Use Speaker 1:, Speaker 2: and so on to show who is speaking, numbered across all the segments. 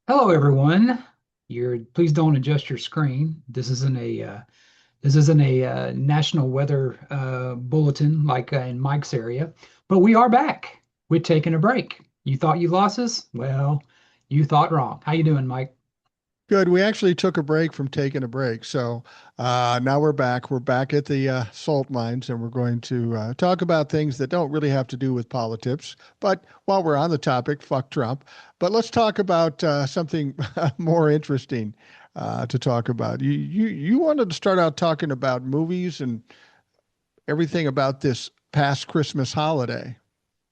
Speaker 1: Hello, everyone. Please don't adjust your screen. This isn't a national weather bulletin like in Mike's area, but we are back. We're taking a break. You thought you lost us? Well, you thought wrong. How you doing, Mike?
Speaker 2: Good. We actually took a break from taking a break. So now we're back. We're back at the salt mines and we're going to talk about things that don't really have to do with politics. But while we're on the topic, fuck Trump. But let's talk about something more interesting to talk about. You wanted to start out talking about movies and everything about this past Christmas holiday.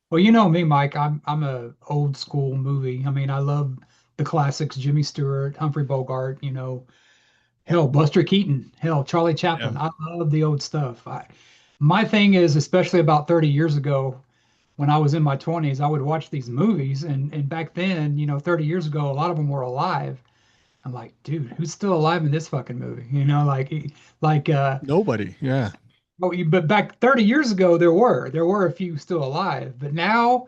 Speaker 1: Well, you know me, Mike. I'm a old school movie. I mean, I love the classics: Jimmy Stewart, Humphrey Bogart. Hell, Buster Keaton. Hell, Charlie
Speaker 2: Yeah.
Speaker 1: Chaplin. I love the old stuff. My thing is, especially about 30 years ago, when I was in my 20s, I would watch these movies, and back then, 30 years ago, a lot of them were alive. I'm like, dude, who's still alive in this fucking movie? Like,
Speaker 2: Nobody. Yeah.
Speaker 1: but back 30 years ago, there were a few still alive, but now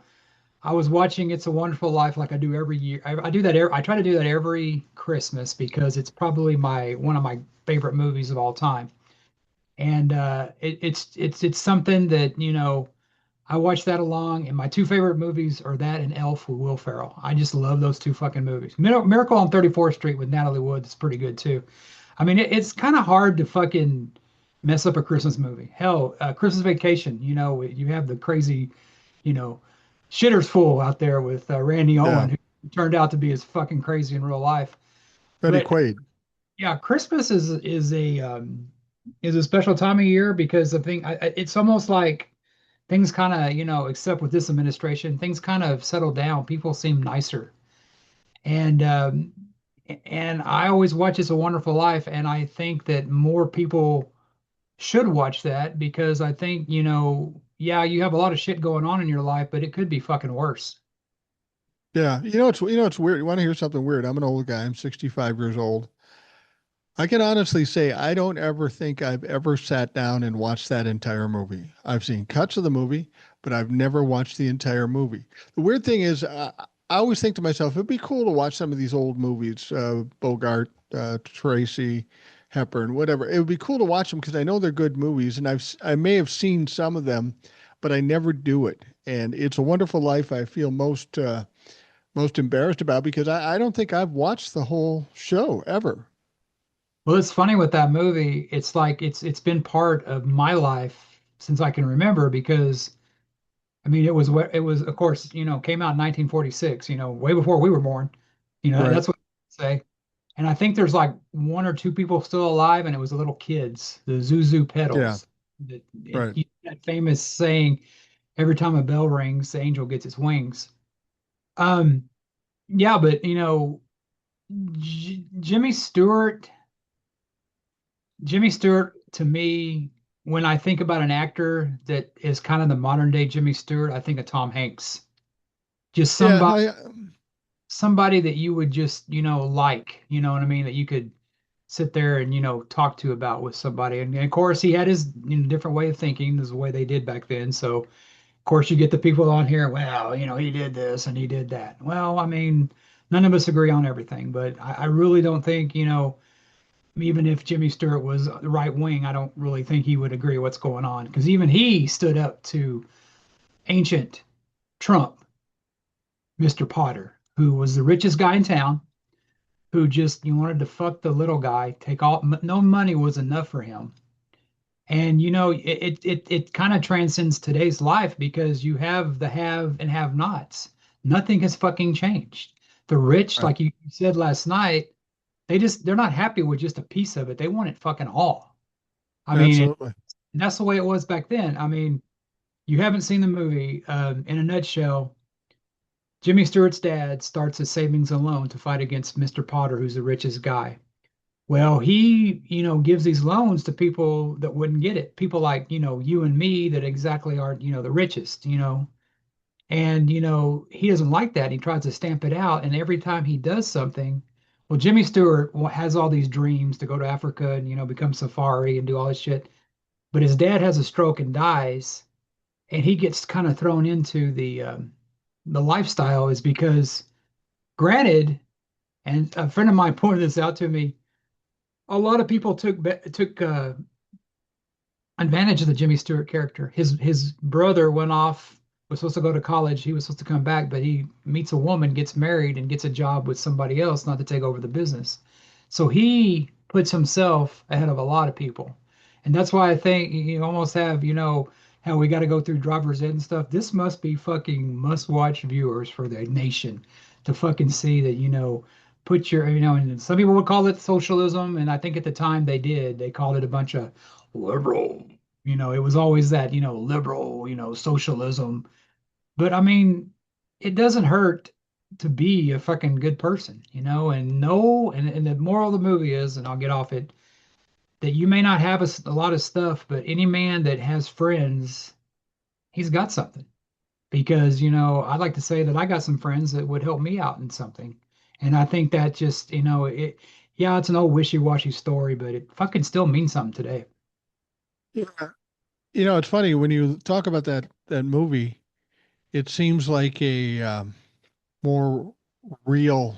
Speaker 1: I was watching It's a Wonderful Life like I do every year. I do that. I try to do that every Christmas because it's probably my one of my favorite movies of all time, and it's something that I watch that along, and my two favorite movies are that and Elf with Will Ferrell. I just love those two fucking movies. Miracle on 34th Street with Natalie Wood is pretty good too. I mean, it's kind of hard to fucking mess up a Christmas movie. Hell, Christmas Vacation, you have the crazy, you know, shitters fool out there with Randy
Speaker 2: Yeah.
Speaker 1: Owen, who turned out to be as fucking crazy in real life.
Speaker 2: Betty
Speaker 1: But
Speaker 2: Quaid.
Speaker 1: yeah, Christmas is a special time of year because it's almost like things kind of, except with this administration, things kind of settle down. People seem nicer. And I always watch It's a Wonderful Life, and I think that more people should watch that because I think, yeah, you have a lot of shit going on in your life, but it could be fucking worse.
Speaker 2: Yeah. It's weird. You want to hear something weird? I'm an old guy. I'm 65 years old. I can honestly say I don't ever think I've ever sat down and watched that entire movie. I've seen cuts of the movie, but I've never watched the entire movie. The weird thing is, I always think to myself, it'd be cool to watch some of these old movies, Bogart, Tracy, Hepburn, whatever. It would be cool to watch them because I know they're good movies, and I may have seen some of them, but I never do it. And It's a Wonderful Life. I feel most embarrassed about because I don't think I've watched the whole show ever.
Speaker 1: Well, it's funny with that movie. It's like it's been part of my life since I can remember because I mean it was of course, came out in 1946, way before we were born.
Speaker 2: Right.
Speaker 1: That's what I say. And I think there's like one or two people still alive, and it was the little kids, the Zuzu
Speaker 2: Yeah.
Speaker 1: pedals.
Speaker 2: Right.
Speaker 1: That famous saying, every time a bell rings, the angel gets its wings. Um, yeah, but Jimmy Stewart, Jimmy Stewart to me, when I think about an actor that is kind of the modern day Jimmy Stewart, I think of Tom Hanks. Just
Speaker 2: Yeah.
Speaker 1: somebody that you would just, like, you know what I mean, that you could sit there and, talk to about with somebody. And of course, he had his different way of thinking. This is the way they did back then. So, of course, you get the people on here, well, he did this and he did that. Well, I mean, none of us agree on everything, but I really don't think, even if Jimmy Stewart was the right wing, I don't really think he would agree what's going on because even he stood up to ancient Trump, Mr. Potter, who was the richest guy in town, who just you wanted to fuck the little guy, take all no money was enough for him. And it kind of transcends today's life because you have the have and have nots. Nothing has fucking changed. The rich,
Speaker 2: Right.
Speaker 1: like you said last night, they're not happy with just a piece of it. They want it fucking all. I mean,
Speaker 2: Absolutely.
Speaker 1: and that's the way it was back then. I mean, you haven't seen the movie. In a nutshell, Jimmy Stewart's dad starts a savings and loan to fight against Mr. Potter, who's the richest guy. Well, he, gives these loans to people that wouldn't get it. People like, you and me that exactly aren't, the richest, And, he doesn't like that. He tries to stamp it out. And every time he does something, well, Jimmy Stewart has all these dreams to go to Africa and, become safari and do all this shit. But his dad has a stroke and dies, and he gets kind of thrown into the lifestyle is because, granted, And a friend of mine pointed this out to me. A lot of people took advantage of the Jimmy Stewart character. His brother went off, was supposed to go to college. He was supposed to come back, but he meets a woman, gets married, and gets a job with somebody else, not to take over the business. So he puts himself ahead of a lot of people. And that's why I think you almost have, how we got to go through driver's ed and stuff. This must be fucking must-watch viewers for the nation to fucking see that, put your, and some people would call it socialism, and I think at the time they did. They called it a bunch of liberal. It was always that, liberal, socialism. But I mean, it doesn't hurt to be a fucking good person, and know, and the moral of the movie is, and I'll get off it, that you may not have a lot of stuff, but any man that has friends, he's got something. Because, I'd like to say that I got some friends that would help me out in something. And I think that just, yeah, it's an old wishy-washy story, but it fucking still means something today.
Speaker 2: Yeah. It's funny when you talk about that movie, it seems like a more real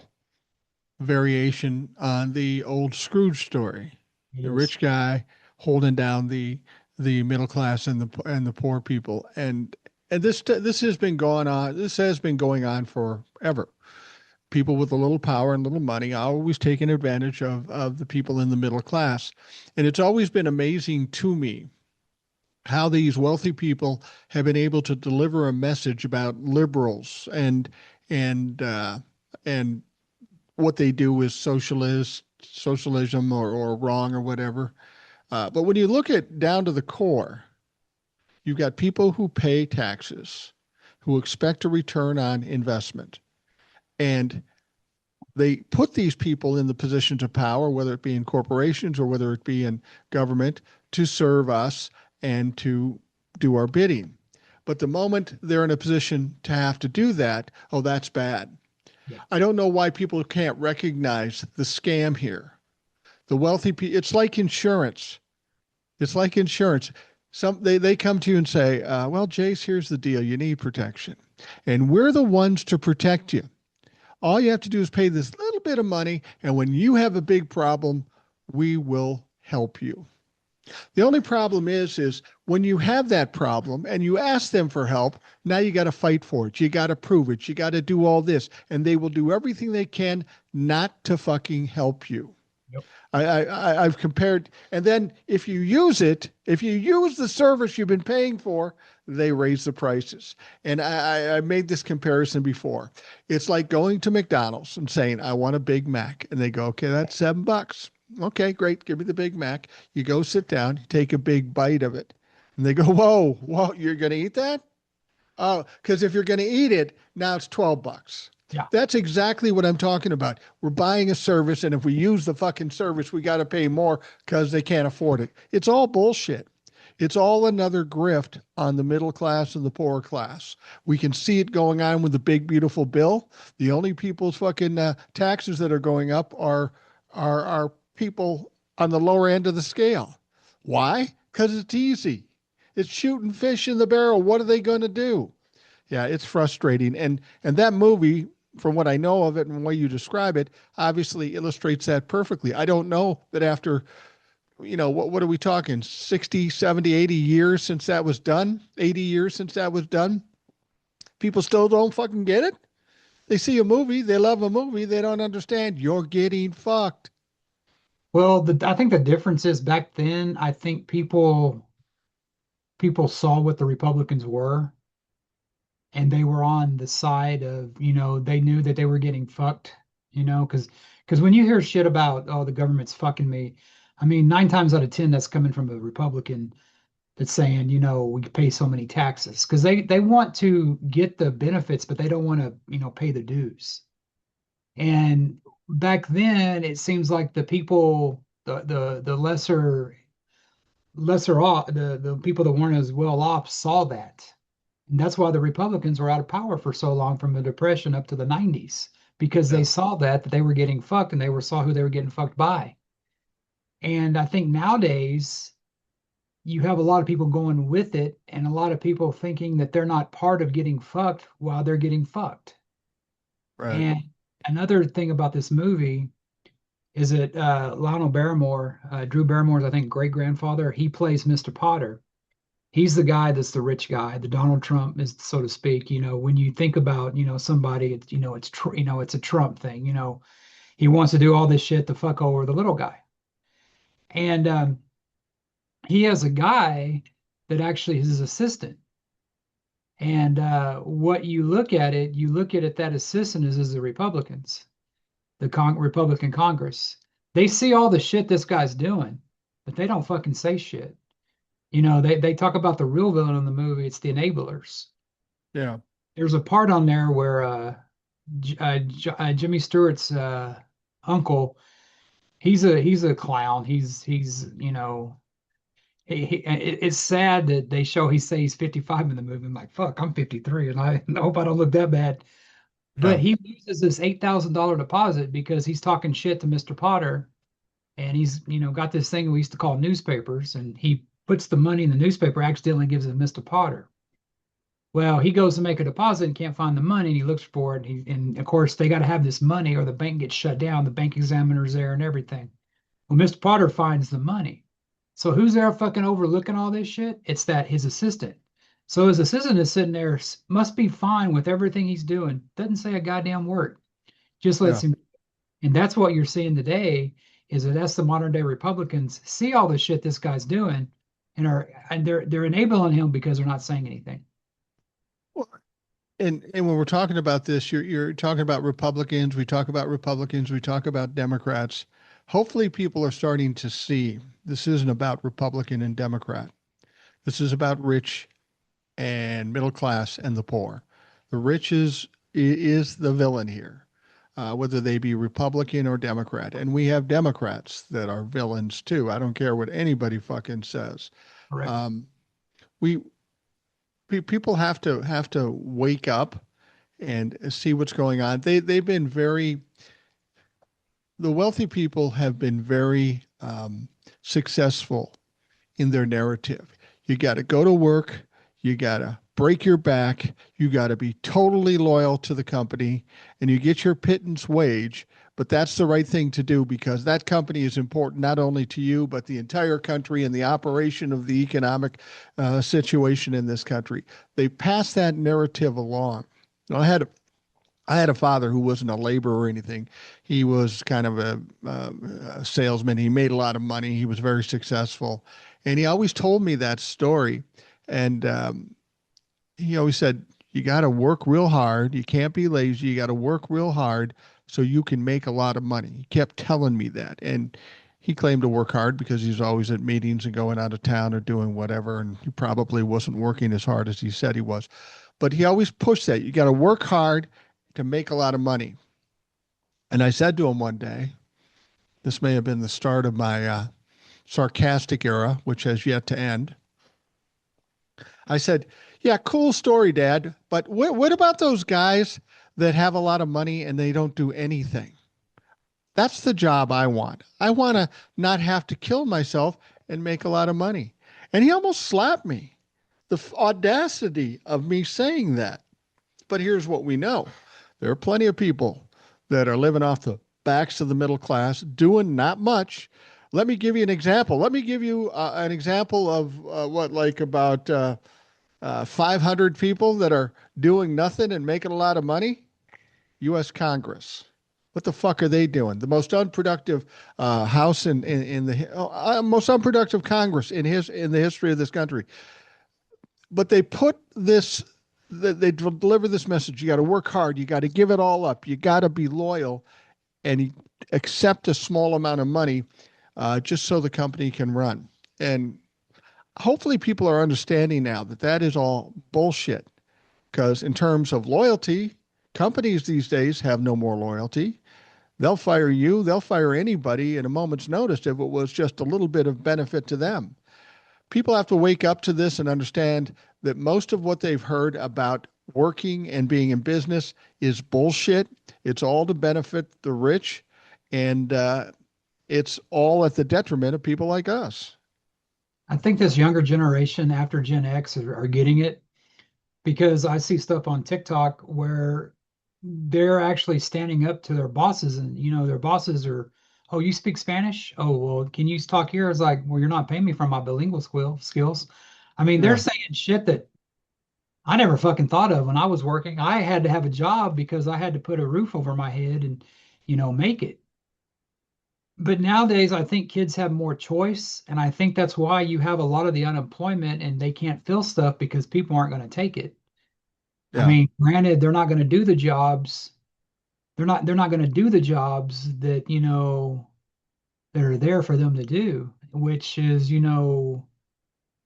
Speaker 2: variation on the old Scrooge story.
Speaker 1: It
Speaker 2: The
Speaker 1: is.
Speaker 2: rich guy holding down the middle class and the poor people. And this has been going on. This has been going on forever. People with a little power and little money always taking advantage of the people in the middle class. And it's always been amazing to me how these wealthy people have been able to deliver a message about liberals and what they do is socialism or wrong or whatever. But when you look at down to the core, you've got people who pay taxes, who expect a return on investment, and they put these people in the positions of power, whether it be in corporations or whether it be in government, to serve us and to do our bidding. But the moment they're in a position to have to do that, oh, that's bad.
Speaker 1: Yeah.
Speaker 2: I don't know why people can't recognize the scam here. The wealthy people, it's like insurance. It's like insurance. They come to you and say, well, Jace, here's the deal. You need protection. And we're the ones to protect you. All you have to do is pay this little bit of money. And when you have a big problem, we will help you. The only problem is when you have that problem and you ask them for help, now you got to fight for it. You got to prove it. You got to do all this. And they will do everything they can not to fucking help you.
Speaker 1: Yep.
Speaker 2: I've compared, and then if you use it, if you use the service you've been paying for, they raise the prices. And I made this comparison before. It's like going to McDonald's and saying, I want a Big Mac. And they go, okay, that's $7. Okay, great. Give me the Big Mac. You go sit down, you take a big bite of it. And they go, whoa, you're going to eat that? Oh, because if you're going to eat it, now it's $12.
Speaker 1: Yeah.
Speaker 2: That's exactly what I'm talking about. We're buying a service, and if we use the fucking service, we got to pay more because they can't afford it. It's all bullshit. It's all another grift on the middle class and the poor class. We can see it going on with the big beautiful bill. The only people's fucking taxes that are going up are people on the lower end of the scale. Why? Because it's easy. It's shooting fish in the barrel. What are they going to do? Yeah, it's frustrating. And that movie, from what I know of it and the way you describe it, obviously illustrates that perfectly. I don't know that after, what are we talking? 60, 70, 80 years since that was done? 80 years since that was done? People still don't fucking get it? They see a movie, they love a movie, they don't understand you're getting fucked.
Speaker 1: Well, I think the difference is back then, I think people saw what the Republicans were, and they were on the side of, they knew that they were getting fucked, because when you hear shit about, oh, the government's fucking me, I mean, 9 times out of 10, that's coming from a Republican that's saying, we pay so many taxes because they want to get the benefits, but they don't want to, pay the dues. And back then, it seems like the people, the lesser off, the people that weren't as well off saw that. And that's why the Republicans were out of power for so long from the Depression up to the 90s, because
Speaker 2: Yeah,
Speaker 1: they saw that they were getting fucked and they were saw who they were getting fucked by. And I think nowadays you have a lot of people going with it and a lot of people thinking that they're not part of getting fucked while they're getting fucked.
Speaker 2: right.
Speaker 1: And another thing about this movie is that Lionel Barrymore, Drew Barrymore's, I think, great grandfather, he plays Mr. Potter. He's the guy that's the rich guy, the Donald Trump is, so to speak. When you think about, somebody, it's, it's a Trump thing. He wants to do all this shit to fuck over the little guy. And he has a guy that actually is his assistant. And what you look at it, that assistant is the Republicans, the Republican Congress. They see all the shit this guy's doing, but they don't fucking say shit. They talk about the real villain in the movie. It's the enablers.
Speaker 2: Yeah.
Speaker 1: There's a part on there where Jimmy Stewart's uncle, he's a clown. It's sad that they show he say he's 55 in the movie. I'm like, fuck, I'm 53, and I hope I don't look that bad. But
Speaker 2: Yeah.
Speaker 1: he loses this $8,000 deposit because he's talking shit to Mr. Potter, and he's got this thing we used to call newspapers, and he puts the money in the newspaper, accidentally gives it to Mr. Potter. Well, he goes to make a deposit and can't find the money, and he looks for it. And of course, they got to have this money, or the bank gets shut down. The bank examiner's there and everything. Well, Mr. Potter finds the money. So who's there fucking overlooking all this shit? It's that his assistant. So his assistant is sitting there, must be fine with everything he's doing. Doesn't say a goddamn word. Just lets
Speaker 2: Yeah.
Speaker 1: him. And that's what you're seeing today. Is that that's the modern day Republicans see all the shit this guy's doing, and they're enabling him because they're not saying anything.
Speaker 2: Well, and when we're talking about this, you're talking about Republicans. We talk about Republicans. We talk about Democrats. Hopefully, people are starting to see this isn't about Republican and Democrat. This is about rich and middle class and the poor. The rich is the villain here, whether they be Republican or Democrat. And we have Democrats that are villains too. I don't care what anybody fucking says.
Speaker 1: Correct.
Speaker 2: Um, we people have to wake up and see what's going on. They've been very the wealthy people have been very successful in their narrative. You got to go to work, you got to break your back, you got to be totally loyal to the company, and you get your pittance wage. But that's the right thing to do because that company is important not only to you, but the entire country and the operation of the economic situation in this country. They pass that narrative along. I had a father who wasn't a laborer or anything. He was kind of a salesman. He made a lot of money. He was very successful, and he always told me that story. And he always said, "You got to work real hard. You can't be lazy. You got to work real hard so you can make a lot of money." He kept telling me that, and he claimed to work hard because he was always at meetings and going out of town or doing whatever, and he probably wasn't working as hard as he said he was. But he always pushed that you got to work hard to make a lot of money. And I said to him one day, this may have been the start of my sarcastic era, which has yet to end. I said, "Yeah, cool story, Dad. But what about those guys that have a lot of money and they don't do anything? That's the job I want. I want to not have to kill myself and make a lot of money." And he almost slapped me. The audacity of me saying that. But here's what we know there are plenty of people that are living off the backs of the middle class, doing not much. Let me give you an example. Let me give you an example of like about 500 people that are doing nothing and making a lot of money. U.S. Congress. What the fuck are they doing? The most unproductive House in the most unproductive Congress in the history of this country. But they put this they deliver this message. You got to work hard. You got to give it all up. You got to be loyal and accept a small amount of money just so the company can run. And hopefully people are understanding now that that is all bullshit. Because in terms of loyalty, companies these days have no more loyalty. They'll fire you. They'll fire anybody in a moment's notice if it was just a little bit of benefit to them. People have to wake up to this and understand that most of what they've heard about working and being in business is bullshit. It's all to benefit the rich, and it's all at the detriment of people like us.
Speaker 1: I think this younger generation after Gen X are getting it because I see stuff on TikTok where they're actually standing up to their bosses, and their bosses are, oh, you speak Spanish? Oh, well, can you talk here? It's like, well, you're not paying me for my bilingual skills. I mean, they're
Speaker 2: Yeah.
Speaker 1: saying shit that I never fucking thought of when I was working. I had to have a job because I had to put a roof over my head and, make it. But nowadays, I think kids have more choice, and I think that's why you have a lot of the unemployment and they can't fill stuff because people aren't going to take it. I
Speaker 2: Yeah.
Speaker 1: mean, granted, they're not going to do the jobs. They're not going to do the jobs that, that are there for them to do, which is,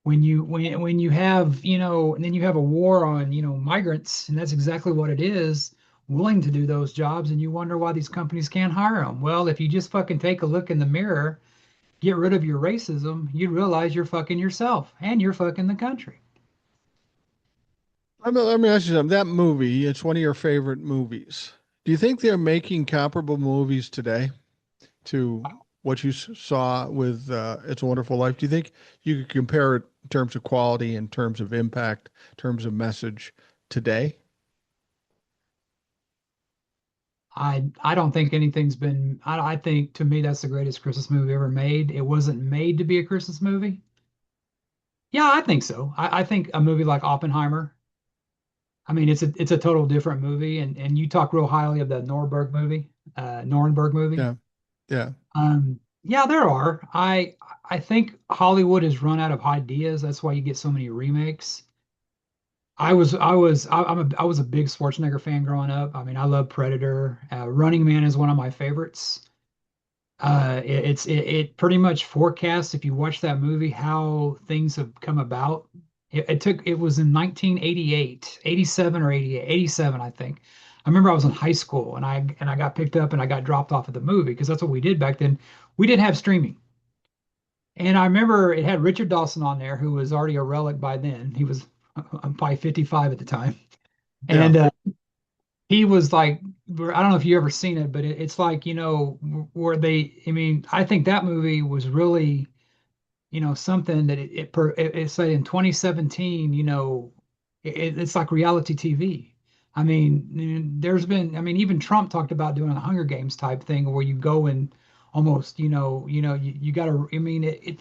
Speaker 1: when you have, and then you have a war on, migrants, and that's exactly what it is, willing to do those jobs, and you wonder why these companies can't hire them. Well, if you just fucking take a look in the mirror, get rid of your racism, you'd realize you're fucking yourself and you're fucking the country.
Speaker 2: Let me ask you something. That movie, it's one of your favorite movies. Do you think they're making comparable movies today to what you saw with It's a Wonderful Life? Do you think you could compare it in terms of quality, in terms of impact, in terms of message today?
Speaker 1: I don't think anything's been. I think to me that's the greatest Christmas movie ever made. It wasn't made to be a Christmas movie. Yeah, I think so. I think a movie like Oppenheimer. I mean, it's a total different movie, and you talk real highly of the Nuremberg movie.
Speaker 2: Yeah. Yeah.
Speaker 1: Yeah, there are. I think Hollywood has run out of ideas. That's why you get so many remakes. I was a big Schwarzenegger fan growing up. I mean, I love Predator. Running Man is one of my favorites. It pretty much forecasts, if you watch that movie, how things have come about. It was in 1988, 87 or 88, 87, I think. I remember I was in high school and I got picked up and I got dropped off at the movie because that's what we did back then. We didn't have streaming. And I remember it had Richard Dawson on there, who was already a relic by then. He was probably 55 at the time.
Speaker 2: Yeah.
Speaker 1: And he was like, I don't know if you ever seen it, but it's like, where I mean, I think that movie was really, something that it said in 2017, it's like reality TV. I mean, I mean, even Trump talked about doing a Hunger Games type thing where you go and almost, you got to, I mean,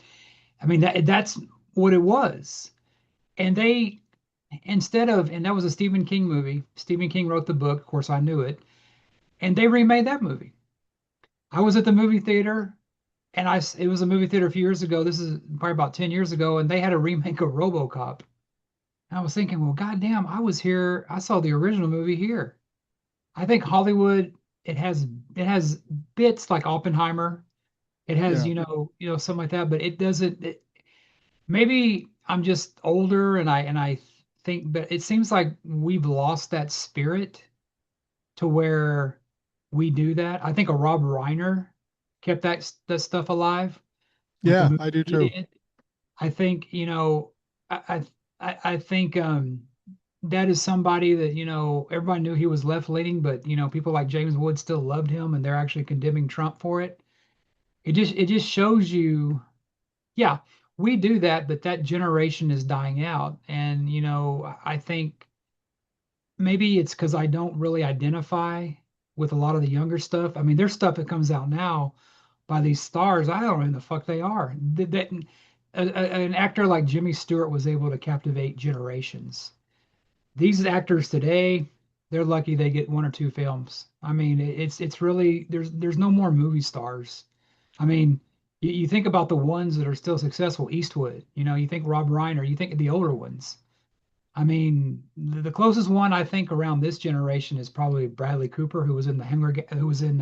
Speaker 1: I mean, that's what it was. And and that was a Stephen King movie. Stephen King wrote the book. Of course, I knew it. And they remade that movie. I was at the movie theater, and it was a movie theater a few years ago. This is probably about 10 years ago, and they had a remake of RoboCop. And I was thinking, well, goddamn, I was here. I saw the original movie here. I think Hollywood, it has bits like Oppenheimer. It has,
Speaker 2: Yeah.
Speaker 1: something like that, but it doesn't. Maybe I'm just older, and I think, but it seems like we've lost that spirit to where we do that. I think a Rob Reiner kept that stuff alive with the
Speaker 2: Yeah,
Speaker 1: movie
Speaker 2: I do
Speaker 1: he
Speaker 2: too.
Speaker 1: did. I think, I think that is somebody that, everybody knew he was left leaning, but people like James Wood still loved him and they're actually condemning Trump for it. It just shows you, yeah, we do that, but that generation is dying out. And, I think maybe it's because I don't really identify with a lot of the younger stuff. I mean, there's stuff that comes out now by these stars. I don't know who the fuck they are. An actor like Jimmy Stewart was able to captivate generations. These actors today, they're lucky they get one or two films. I mean, it's really there's no more movie stars. I mean, you think about the ones that are still successful, Eastwood. You think Rob Reiner. You think of the older ones. I mean, the closest one I think around this generation is probably Bradley Cooper, who was in the who was in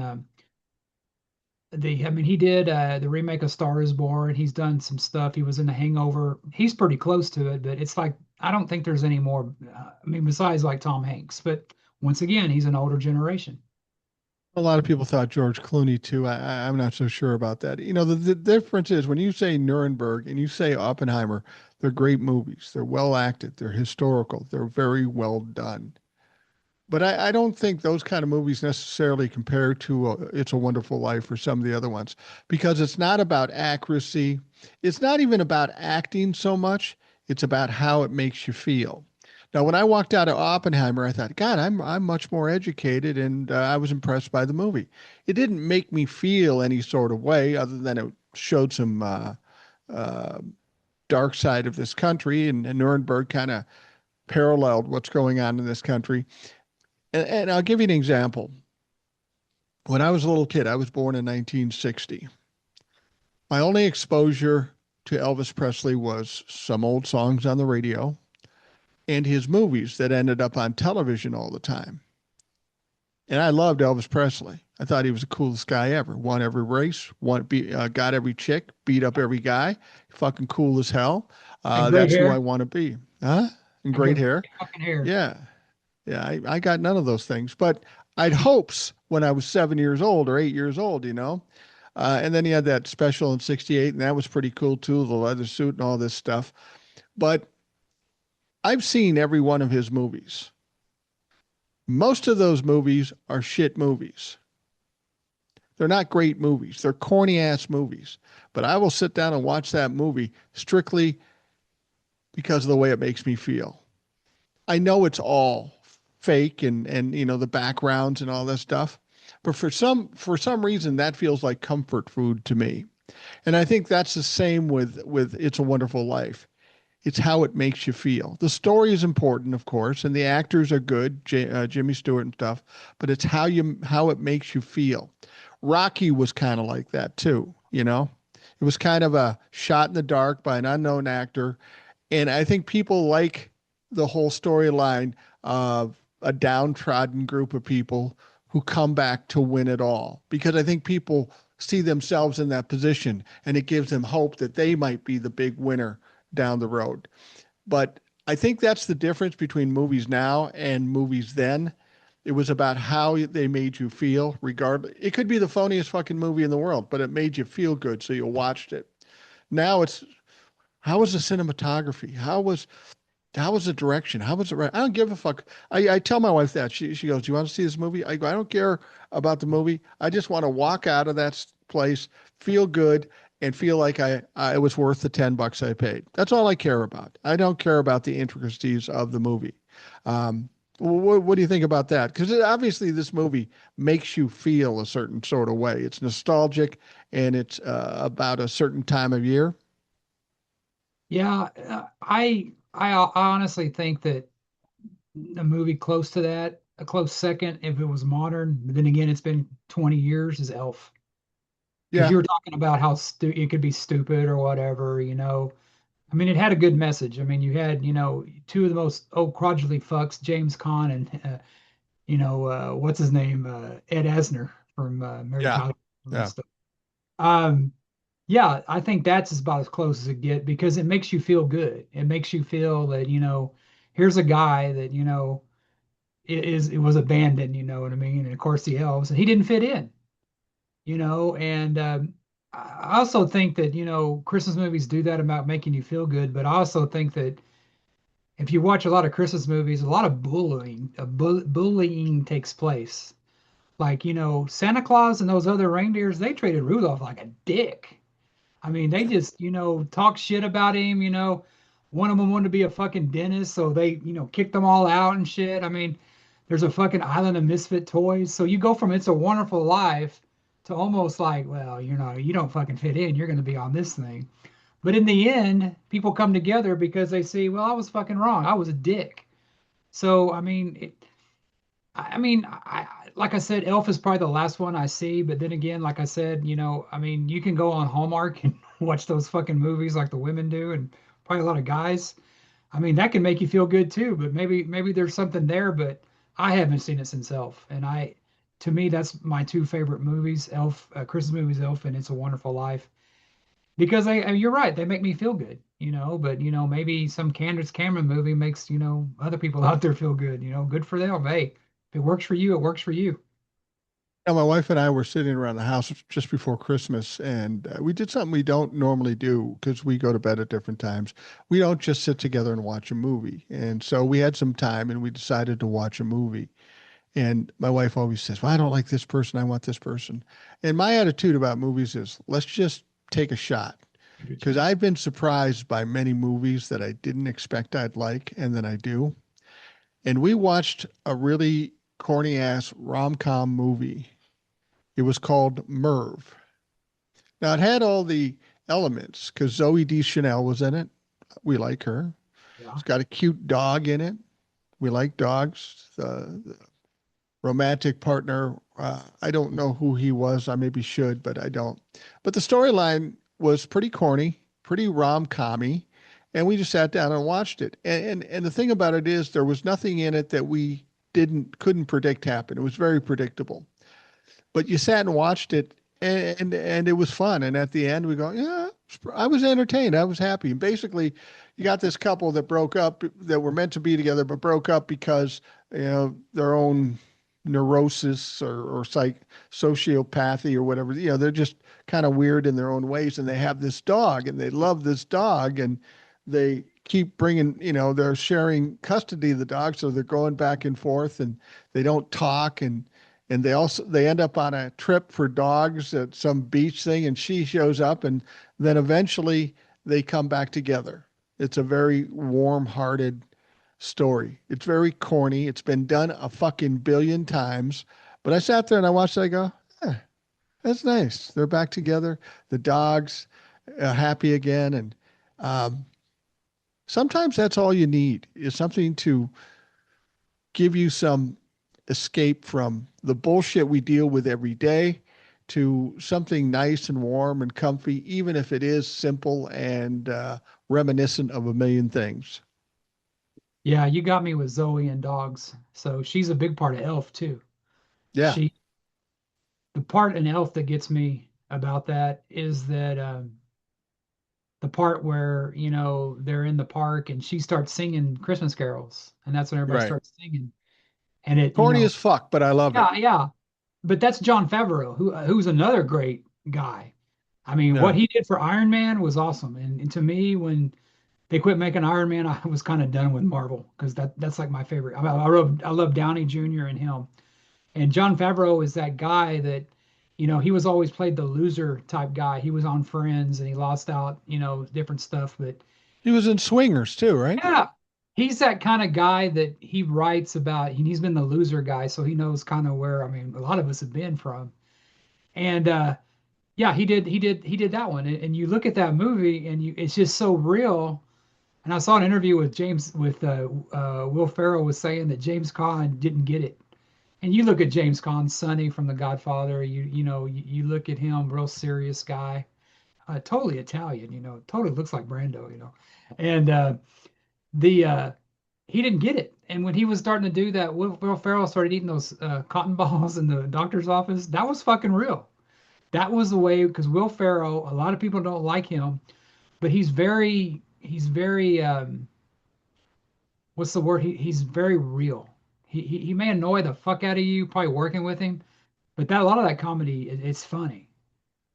Speaker 1: I mean, he did the remake of Star is Born. He's done some stuff. He was in The Hangover. He's pretty close to it, but it's like I don't think there's any more. I mean, besides like Tom Hanks, but once again, he's an older generation.
Speaker 2: A lot of people thought George Clooney too. I'm not so sure about that. The difference is when you say Nuremberg and you say Oppenheimer, they're great movies. They're well acted. They're historical. They're very well done. But I don't think those kind of movies necessarily compare to It's a Wonderful Life or some of the other ones because it's not about accuracy. It's not even about acting so much. It's about how it makes you feel. Now, when I walked out of Oppenheimer, I thought, God, I'm much more educated, and I was impressed by the movie. It didn't make me feel any sort of way, other than it showed some uh, dark side of this country, and Nuremberg kind of paralleled what's going on in this country. And I'll give you an example. When I was a little kid, I was born in 1960. My only exposure to Elvis Presley was some old songs on the radio and his movies that ended up on television all the time. And I loved Elvis Presley. I thought he was the coolest guy ever. Won every race, got every chick, beat up every guy. Fucking cool as hell.
Speaker 1: And gray
Speaker 2: That's who I
Speaker 1: hair.
Speaker 2: want to be. Huh? And
Speaker 1: And
Speaker 2: great
Speaker 1: gray
Speaker 2: hair.
Speaker 1: fucking hair.
Speaker 2: Yeah. Yeah. I got none of those things, but I'd hopes when I was 7 years old or 8 years old, you know? And then he had that special in 68, and that was pretty cool too, the leather suit and all this stuff. But I've seen every one of his movies. Most of those movies are shit movies. They're not great movies. They're corny ass movies. But I will sit down and watch that movie strictly because of the way it makes me feel. I know it's all fake and you know the backgrounds and all that stuff. But for some reason that feels like comfort food to me. And I think that's the same with It's a Wonderful Life. It's how it makes you feel. The story is important, of course, and the actors are good, Jimmy Stewart and stuff, but it's how it makes you feel. Rocky was kind of like that too, you know. It was kind of a shot in the dark by an unknown actor, and I think people like the whole storyline of a downtrodden group of people who come back to win it all because I think people see themselves in that position and it gives them hope that they might be the big winner down the road. But I think that's the difference between movies now and movies then. It was about how they made you feel, regardless. It could be the phoniest fucking movie in the world, but it made you feel good, so you watched it. Now it's how was the cinematography? How was the direction? How was it right? I don't give a fuck. I tell my wife that. She goes, "Do you want to see this movie?" I go, "I don't care about the movie. I just want to walk out of that place, feel good, and feel like I it was worth the $10 I paid. That's all I care about. I don't care about the intricacies of the movie." Um, what do you think about that? Because obviously this movie makes you feel a certain sort of way. It's nostalgic and it's about a certain time of year.
Speaker 1: Yeah, I honestly think that a movie close to that, a close second, if it was modern, but then again, it's been 20 years, is Elf. Because
Speaker 2: Yeah,
Speaker 1: you were talking about how it could be stupid or whatever, you know. I mean, it had a good message. I mean, you had, you know, two of the most crotchety fucks, James Caan and, what's his name, Ed Asner from Mary
Speaker 2: yeah,
Speaker 1: Tyler and
Speaker 2: yeah.
Speaker 1: stuff. Um, yeah, I think that's about as close as it get because it makes you feel good. It makes you feel that, you know, here's a guy that, you know, it was abandoned, you know what I mean? And of course the elves, and he didn't fit in, you know, and I also think that, you know, Christmas movies do that about making you feel good, but I also think that if you watch a lot of Christmas movies, a lot of bullying takes place. Like, you know, Santa Claus and those other reindeers, they treated Rudolph like a dick. I mean, they just, you know, talk shit about him, you know. One of them wanted to be a fucking dentist, so they, you know, kicked them all out and shit. I mean, there's a fucking island of misfit toys. So you go from It's a Wonderful Life to almost like, well, you know, you don't fucking fit in. You're going to be on this thing. But in the end, people come together because they see, well, I was fucking wrong. I was a dick. So, I mean, like I said, Elf is probably the last one I see. But then again, like I said, you know, I mean, you can go on Hallmark and watch those fucking movies like the women do, and probably a lot of guys. I mean, that can make you feel good too. But maybe there's something there. But I haven't seen it since Elf, and to me, that's my two favorite movies: Elf, Christmas movies, Elf, and It's a Wonderful Life. Because you're right, they make me feel good, you know. But you know, maybe some Candace Cameron movie makes you know other people out there feel good. You know, good for them. Hey, if it works for you, it works for you.
Speaker 2: Now, my wife and I were sitting around the house just before Christmas, and we did something we don't normally do because we go to bed at different times. We don't just sit together and watch a movie. And so we had some time and we decided to watch a movie. And my wife always says, "Well, I don't like this person. I want this person." And my attitude about movies is let's just take a shot
Speaker 1: Good
Speaker 2: because
Speaker 1: shot.
Speaker 2: I've been surprised by many movies that I didn't expect I'd like and then I do. and we watched a really corny ass rom-com movie. It was called Merv. Now it had all the elements because Zoe Deschanel was in it. We like her.
Speaker 1: Yeah.
Speaker 2: It's got a cute dog in it. We like dogs. The romantic partner, I don't know who he was. I maybe should, but I don't. But the storyline was pretty corny, pretty rom-commy, and we just sat down and watched it. And the thing about it is there was nothing in it that we didn't couldn't predict happen. It was very predictable, but you sat and watched it, and it was fun. And at the end we go, yeah, I was entertained, I was happy. And basically you got this couple that broke up, that were meant to be together but broke up because their own neurosis or sociopathy or whatever. They're just kind of weird in their own ways, and they have this dog and they love this dog, and they keep bringing, they're sharing custody of the dog, so they're going back and forth, and they don't talk, and they end up on a trip for dogs at some beach thing, and she shows up, and then eventually they come back together. It's a very warm-hearted story. It's very corny. It's been done a fucking billion times, but I sat there and I watched it. I go, that's nice. They're back together. The dogs happy again, and um, sometimes that's all you need is something to give you some escape from the bullshit we deal with every day, to something nice and warm and comfy, even if it is simple and reminiscent of a million things.
Speaker 1: Yeah, you got me with Zoe and dogs. So she's a big part of Elf too.
Speaker 2: Yeah,
Speaker 1: She, the part in Elf that gets me about that is that the part where, they're in the park and she starts singing Christmas carols, and that's when everybody
Speaker 2: right.
Speaker 1: starts singing. And it,
Speaker 2: Corny as fuck, but I love it.
Speaker 1: yeah, yeah. But that's John Favreau, who's another great guy. I mean, what
Speaker 2: Yeah.
Speaker 1: he did for Iron Man was awesome. And to me, when they quit making Iron Man, I was kind of done with Marvel because that's like my favorite. I love Downey Jr. and him. And John Favreau is that guy that, he was always played the loser type guy. He was on Friends and he lost out, different stuff. But
Speaker 2: He was in Swingers too, right?
Speaker 1: yeah, he's that kind of guy that he writes about. He's been the loser guy, so he knows kind of where, I mean, a lot of us have been from. And yeah, he did that one. And you look at that movie and it's just so real. And I saw an interview with Will Ferrell was saying that James Caan didn't get it. And you look at James Caan, Sonny from The Godfather. You look at him, real serious guy, totally Italian. Totally looks like Brando. And the he didn't get it. And when he was starting to do that, Will Ferrell started eating those cotton balls in the doctor's office. That was fucking real. That was the way, because Will Ferrell, a lot of people don't like him, but he's very what's the word? He's very real. He may annoy the fuck out of you probably working with him, but that a lot of that comedy it's funny.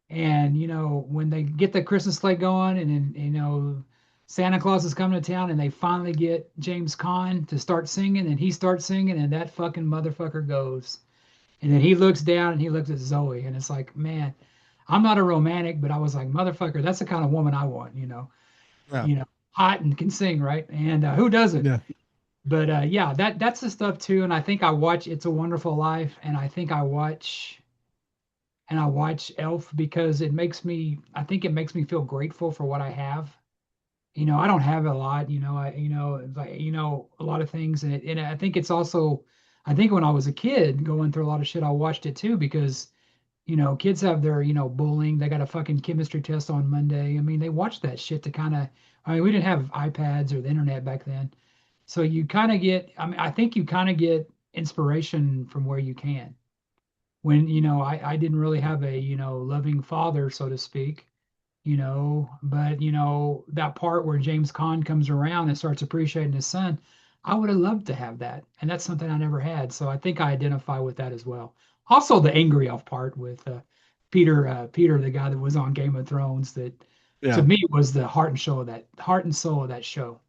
Speaker 1: And when they get the Christmas sleigh going, and then Santa Claus is coming to town, and they finally get James Caan to start singing, and he starts singing, and that fucking motherfucker goes. And then he looks down and he looks at Zoe, and it's like, man, I'm not a romantic, but I was like, motherfucker, that's the kind of woman I want,
Speaker 2: Yeah.
Speaker 1: hot and can sing, right? And who doesn't?
Speaker 2: Yeah.
Speaker 1: But yeah, that's the stuff too. And I think I watch It's a Wonderful Life, and I watch Elf because I think it makes me feel grateful for what I have. I don't have a lot, like, a lot of things. And I think it's also, I think when I was a kid going through a lot of shit, I watched it too because, kids have their, bullying. They got a fucking chemistry test on Monday. I mean, they watch that shit to kind of, I mean, we didn't have iPads or the internet back then. So you kind of get, I mean, I think you kind of get inspiration from where you can. When, I didn't really have a, loving father, so to speak, but that part where James Caan comes around and starts appreciating his son, I would have loved to have that. And that's something I never had. So I think I identify with that as well. Also the angry elf part with Peter, the guy that was on Game of Thrones, that to
Speaker 2: Yeah.
Speaker 1: me was the heart and soul of that show.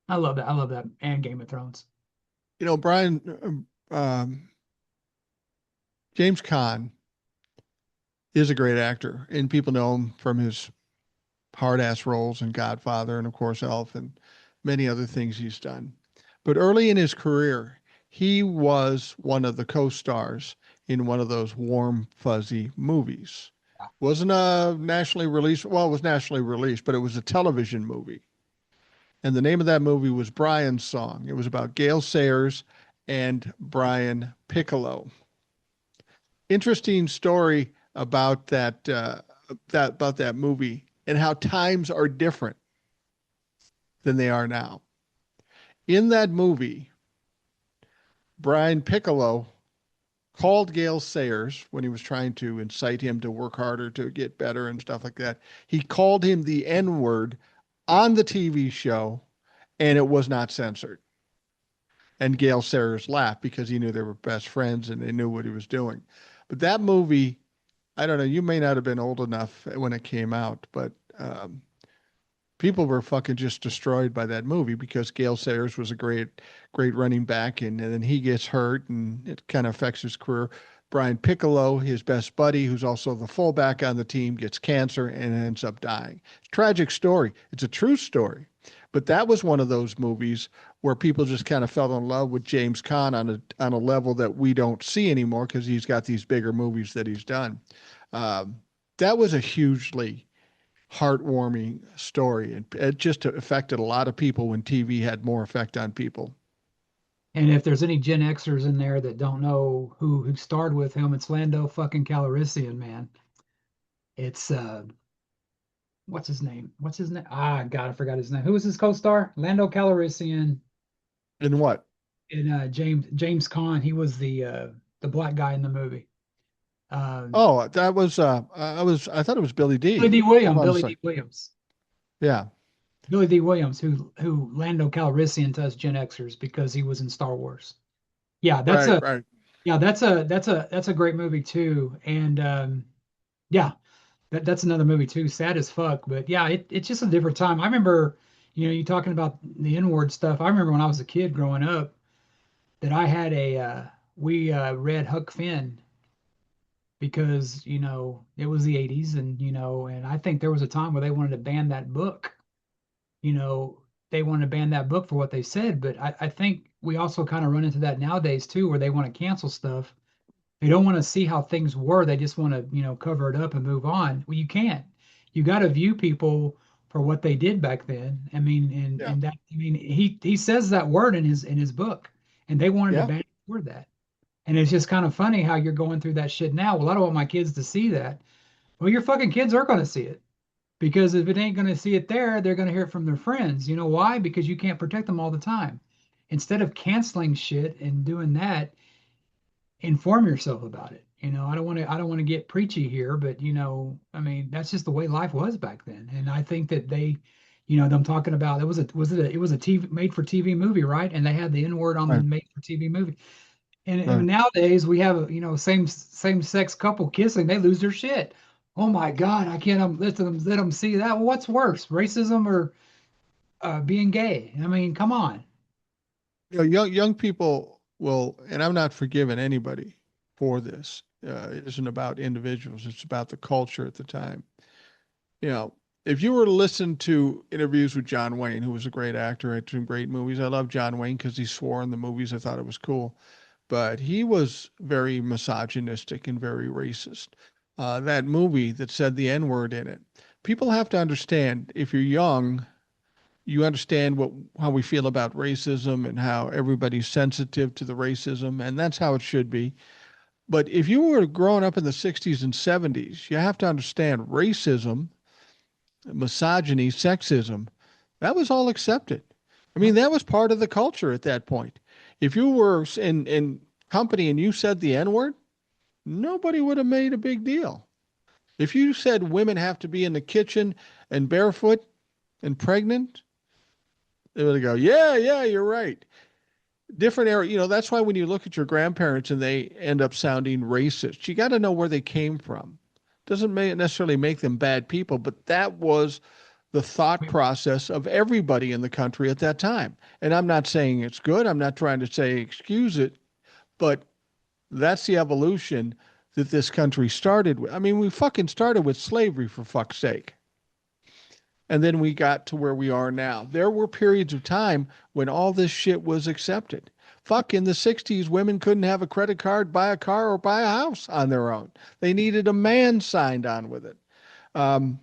Speaker 1: I love that. I love that and Game of Thrones.
Speaker 2: Brian, James Caan is a great actor, and people know him from his hard ass roles in Godfather and, of course, Elf and many other things he's done. But early in his career, he was one of the co-stars in one of those warm, fuzzy movies. Wasn't a nationally released, well, it was nationally released, but it was a television movie. And the name of that movie was Brian's Song. It was about Gale Sayers and Brian Piccolo. Interesting story about that movie and how times are different than they are now. In that movie, Brian Piccolo called Gale Sayers when he was trying to incite him to work harder to get better and stuff like that. He called him the N word on the TV show, and it was not censored. And Gale Sayers laughed because he knew they were best friends and they knew what he was doing. But that movie, I don't know, you may not have been old enough when it came out, but people were fucking just destroyed by that movie because Gale Sayers was a great running back, and then he gets hurt, and it kind of affects his career. Brian Piccolo, his best buddy, who's also the fullback on the team, gets cancer and ends up dying. Tragic story. It's a true story. But that was one of those movies where people just kind of fell in love with James Caan on a level that we don't see anymore because he's got these bigger movies that he's done. Um, that was a hugely heartwarming story, and it just affected a lot of people when TV had more effect on people.
Speaker 1: And if there's any Gen Xers in there that don't know who starred with him, it's Lando fucking Calrissian, man. It's what's his name? What's his name? Ah, God, I forgot his name. Who was his co-star? Lando Calrissian
Speaker 2: And what?
Speaker 1: and James Caan. He was the black guy in the movie. Um,
Speaker 2: Oh, that was I thought it was Billy
Speaker 1: Billy
Speaker 2: D.
Speaker 1: D.
Speaker 2: Hold
Speaker 1: Williams.
Speaker 2: on a
Speaker 1: Billy
Speaker 2: sec.
Speaker 1: D. Williams.
Speaker 2: Yeah.
Speaker 1: Billy D. Williams, who Lando Calrissian to us Gen Xers because he was in Star Wars. Yeah,
Speaker 2: Right, right.
Speaker 1: that's a great movie too. And yeah, that's another movie too. Sad as fuck, but yeah, it's just a different time. I remember, you talking about the N-word stuff. I remember when I was a kid growing up that I had we read Huck Finn because it was the 80s, and and I think there was a time where they wanted to ban that book. you know, they want to ban that book for what they said. But I think we also kind of run into that nowadays too, where they want to cancel stuff. They don't want to see how things were. They just want to, cover it up and move on. Well, you can't. You got to view people for what they did back then. I mean, and
Speaker 2: Yeah.
Speaker 1: and that I mean, he says that word in his book, and they wanted to
Speaker 2: Yeah.
Speaker 1: ban the word that. And it's just kind of funny how you're going through that shit now. Well, I don't want my kids to see that. Well, your fucking kids are going to see it. Because if it ain't going to see it there, they're going to hear it from their friends. You know why? Because you can't protect them all the time. Instead of canceling shit and doing that, inform yourself about it. I don't want to get preachy here, but I mean, that's just the way life was back then. And I think that them talking about it was a TV made for TV movie, right? And they had the N word on the
Speaker 2: Right.
Speaker 1: made for TV movie. And
Speaker 2: Right.
Speaker 1: nowadays we have same sex couple kissing, they lose their shit. Oh my God, I can't let them see that. Well, what's worse, racism or being gay? I mean, come on.
Speaker 2: Young people will, and I'm not forgiving anybody for this. It isn't about individuals, it's about the culture at the time. You know, if you were to listen to interviews with John Wayne, who was a great actor, had some great movies. I love John Wayne because he swore in the movies. I thought it was cool, but he was very misogynistic and very racist. That movie that said the N word in it. People have to understand if you're young, you understand how we feel about racism and how everybody's sensitive to the racism, and that's how it should be. But if you were growing up in the 60s and 70s, you have to understand racism, misogyny, sexism, that was all accepted. I mean,
Speaker 1: Yep.
Speaker 2: that was part of the culture at that point. If you were in company and you said the N word, nobody would have made a big deal. If you said women have to be in the kitchen and barefoot and pregnant, they would go, yeah, yeah, you're right. Different era, that's why when you look at your grandparents and they end up sounding racist, you got to know where they came from. Doesn't necessarily make them bad people, but that was the thought
Speaker 1: We-
Speaker 2: process of everybody in the country at that time. And I'm not saying it's good. I'm not trying to say excuse it, but that's the evolution that this country started with. I mean, we fucking started with slavery for fuck's sake. And then we got to where we are now. There were periods of time when all this shit was accepted. Fuck, in the 60s, women couldn't have a credit card, buy a car, or buy a house on their own. They needed a man signed on with it. Um,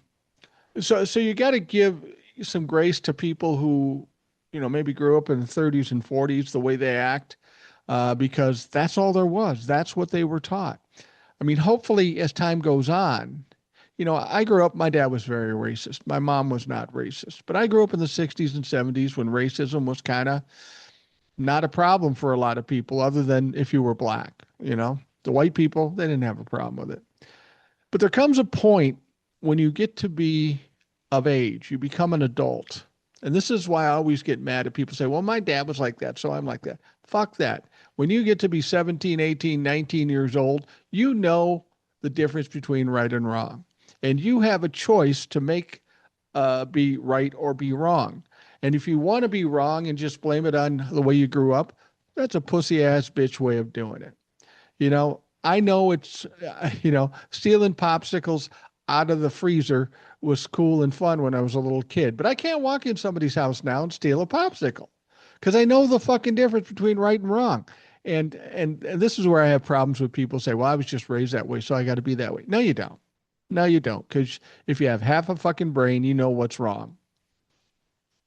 Speaker 2: so you got to give some grace to people who, maybe grew up in the 30s and 40s, the way they act, because that's all there was. That's what they were taught. I mean, hopefully, as time goes on, I grew up, my dad was very racist. My mom was not racist, but I grew up in the 60s and 70s when racism was kind of not a problem for a lot of people, other than if you were black. The white people, they didn't have a problem with it. But there comes a point when you get to be of age, you become an adult. And this is why I always get mad at people say, well, my dad was like that, so I'm like that. Fuck that. When you get to be 17, 18, 19 years old, you know the difference between right and wrong. And you have a choice to make be right or be wrong. And if you want to be wrong and just blame it on the way you grew up, that's a pussy ass bitch way of doing it. I know it's, stealing popsicles out of the freezer was cool and fun when I was a little kid, but I can't walk in somebody's house now and steal a popsicle because I know the fucking difference between right and wrong. And this is where I have problems with people say, well, I was just raised that way, so I got to be that way. No, you don't. No, you don't. Because if you have half a fucking brain, you know what's wrong.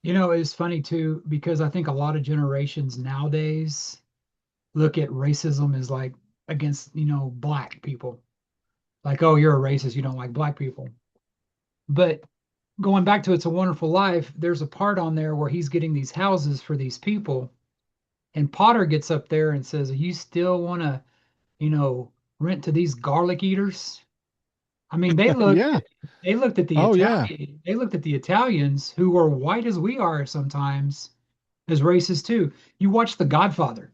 Speaker 1: It's funny too, because I think a lot of generations nowadays look at racism as like against, black people. Like, oh, you're a racist, you don't like black people. But going back to It's a Wonderful Life, there's a part on there where he's getting these houses for these people, and Potter gets up there and says, "You still want to, you know, rent to these garlic eaters?" I mean,
Speaker 2: Yeah.
Speaker 1: they looked at the
Speaker 2: Oh, yeah.
Speaker 1: Italians who were white as we are sometimes as racist too. You watch The Godfather,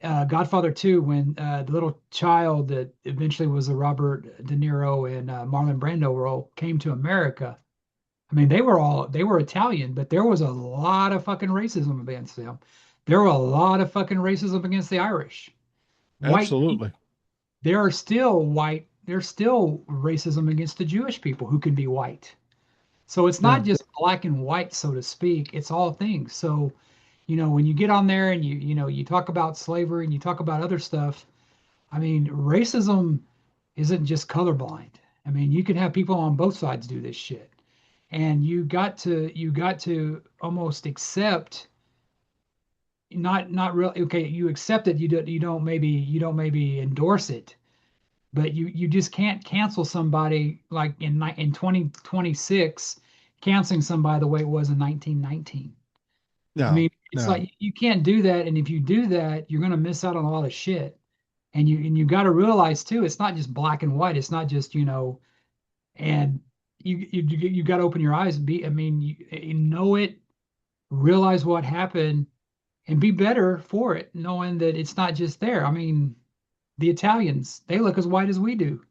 Speaker 1: Godfather 2, when the little child that eventually was the Robert De Niro and Marlon Brando role came to America. I mean, they were Italian, but there was a lot of fucking racism against them. There were a lot of fucking racism against the Irish. White
Speaker 2: Absolutely.
Speaker 1: There are still white, there's still racism against the Jewish people who can be white. So it's
Speaker 2: Yeah.
Speaker 1: not just black and white, so to speak, it's all things. So, when you get on there and you talk about slavery and you talk about other stuff, I mean, racism isn't just colorblind. I mean, you can have people on both sides do this shit. And you got to almost accept, not really, okay, you accept it, you don't maybe endorse it, but you just can't cancel somebody like in 2026, canceling somebody the way it was in 1919. I
Speaker 2: No,
Speaker 1: mean, it's
Speaker 2: no.
Speaker 1: like you can't do that, and if you do that, you're going to miss out on a lot of shit. And you got to realize too, it's not just black and white. It's not just, and you got to open your eyes. I mean, you know it, realize what happened, and be better for it, knowing that it's not just there. I mean, the Italians, they look as white as we do.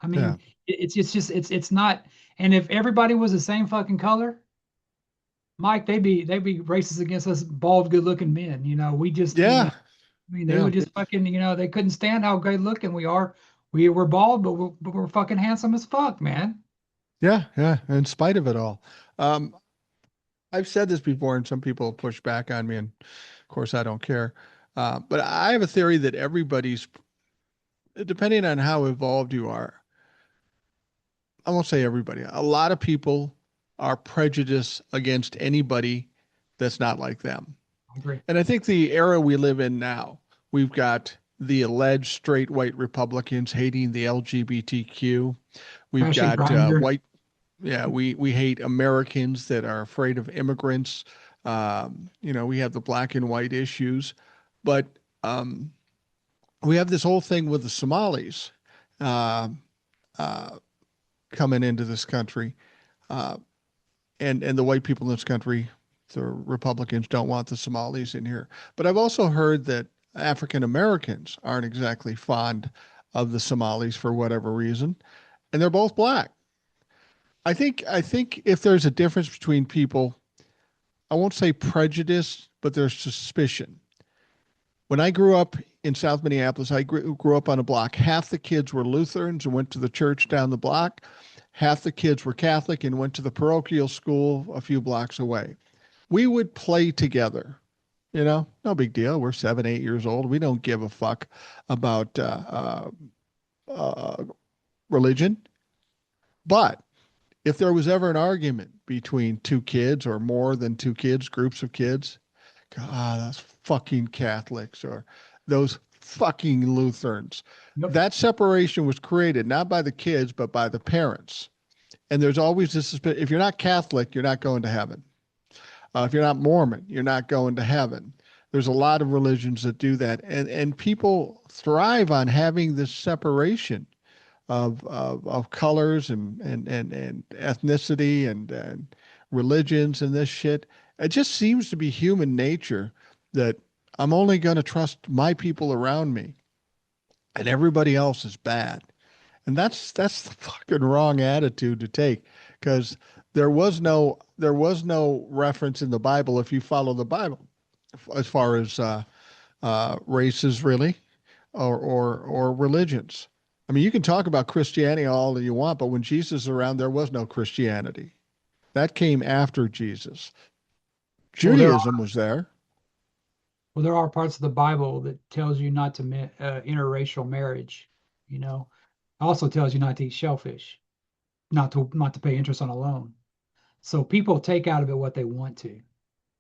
Speaker 1: I
Speaker 2: Yeah.
Speaker 1: mean, it's just it's not. And if everybody was the same fucking color, Mike, they'd be racist against us bald, good-looking men. We just,
Speaker 2: Yeah.
Speaker 1: I mean, they
Speaker 2: Yeah.
Speaker 1: would just fucking, they couldn't stand how great looking we are. We're bald, but we're fucking handsome as fuck, man.
Speaker 2: Yeah. Yeah. In spite of it all. Um, I've said this before, and some people push back on me, and of course, I don't care. But I have a theory that everybody's, depending on how evolved you are, I won't say everybody, a lot of people are prejudiced against anybody that's not like them.
Speaker 1: I agree.
Speaker 2: And I think the era we live in now, we've got the alleged straight white Republicans hating the LGBTQ. We've
Speaker 1: Crash and
Speaker 2: got
Speaker 1: grinder.
Speaker 2: white, yeah, we hate Americans that are afraid of immigrants. We have the black and white issues, but um, we have this whole thing with the Somalis uh, uh, coming into this country, uh, and the white people in this country, the Republicans don't want the Somalis in here. But I've also heard that African Americans aren't exactly fond of the Somalis for whatever reason, and they're both black. I think if there's a difference between people, I won't say prejudice, but there's suspicion. When I grew up in South Minneapolis, I grew up on a block. Half the kids were Lutherans and went to the church down the block, Half the kids were Catholic and went to the parochial school a few blocks away. We would play together. No big deal. We're 7, 8 years old. We don't give a fuck about uh, religion. But if there was ever an argument between two kids or more than two kids, groups of kids, God, those fucking Catholics or those fucking Lutherans.
Speaker 1: Yep.
Speaker 2: That separation was created not by the kids, but by the parents. And there's always this suspicion. If you're not Catholic, you're not going to heaven. If you're not Mormon, you're not going to heaven. There's a lot of religions that do that. And people thrive on having this separation of colors and ethnicity and religions and this shit. It just seems to be human nature that I'm only going to trust my people around me and everybody else is bad. And that's the fucking wrong attitude to take because there was no reference in the Bible if you follow the Bible as far as races really or religions. I mean, you can talk about Christianity all that you want, but when Jesus was around, there was no Christianity. That came after Jesus.
Speaker 1: Well, there
Speaker 2: Judaism was there.
Speaker 1: Well, there are parts of the Bible that tells you not to interracial marriage. You know, also tells you not to eat shellfish, not to pay interest on a loan. So people take out of it what they want to.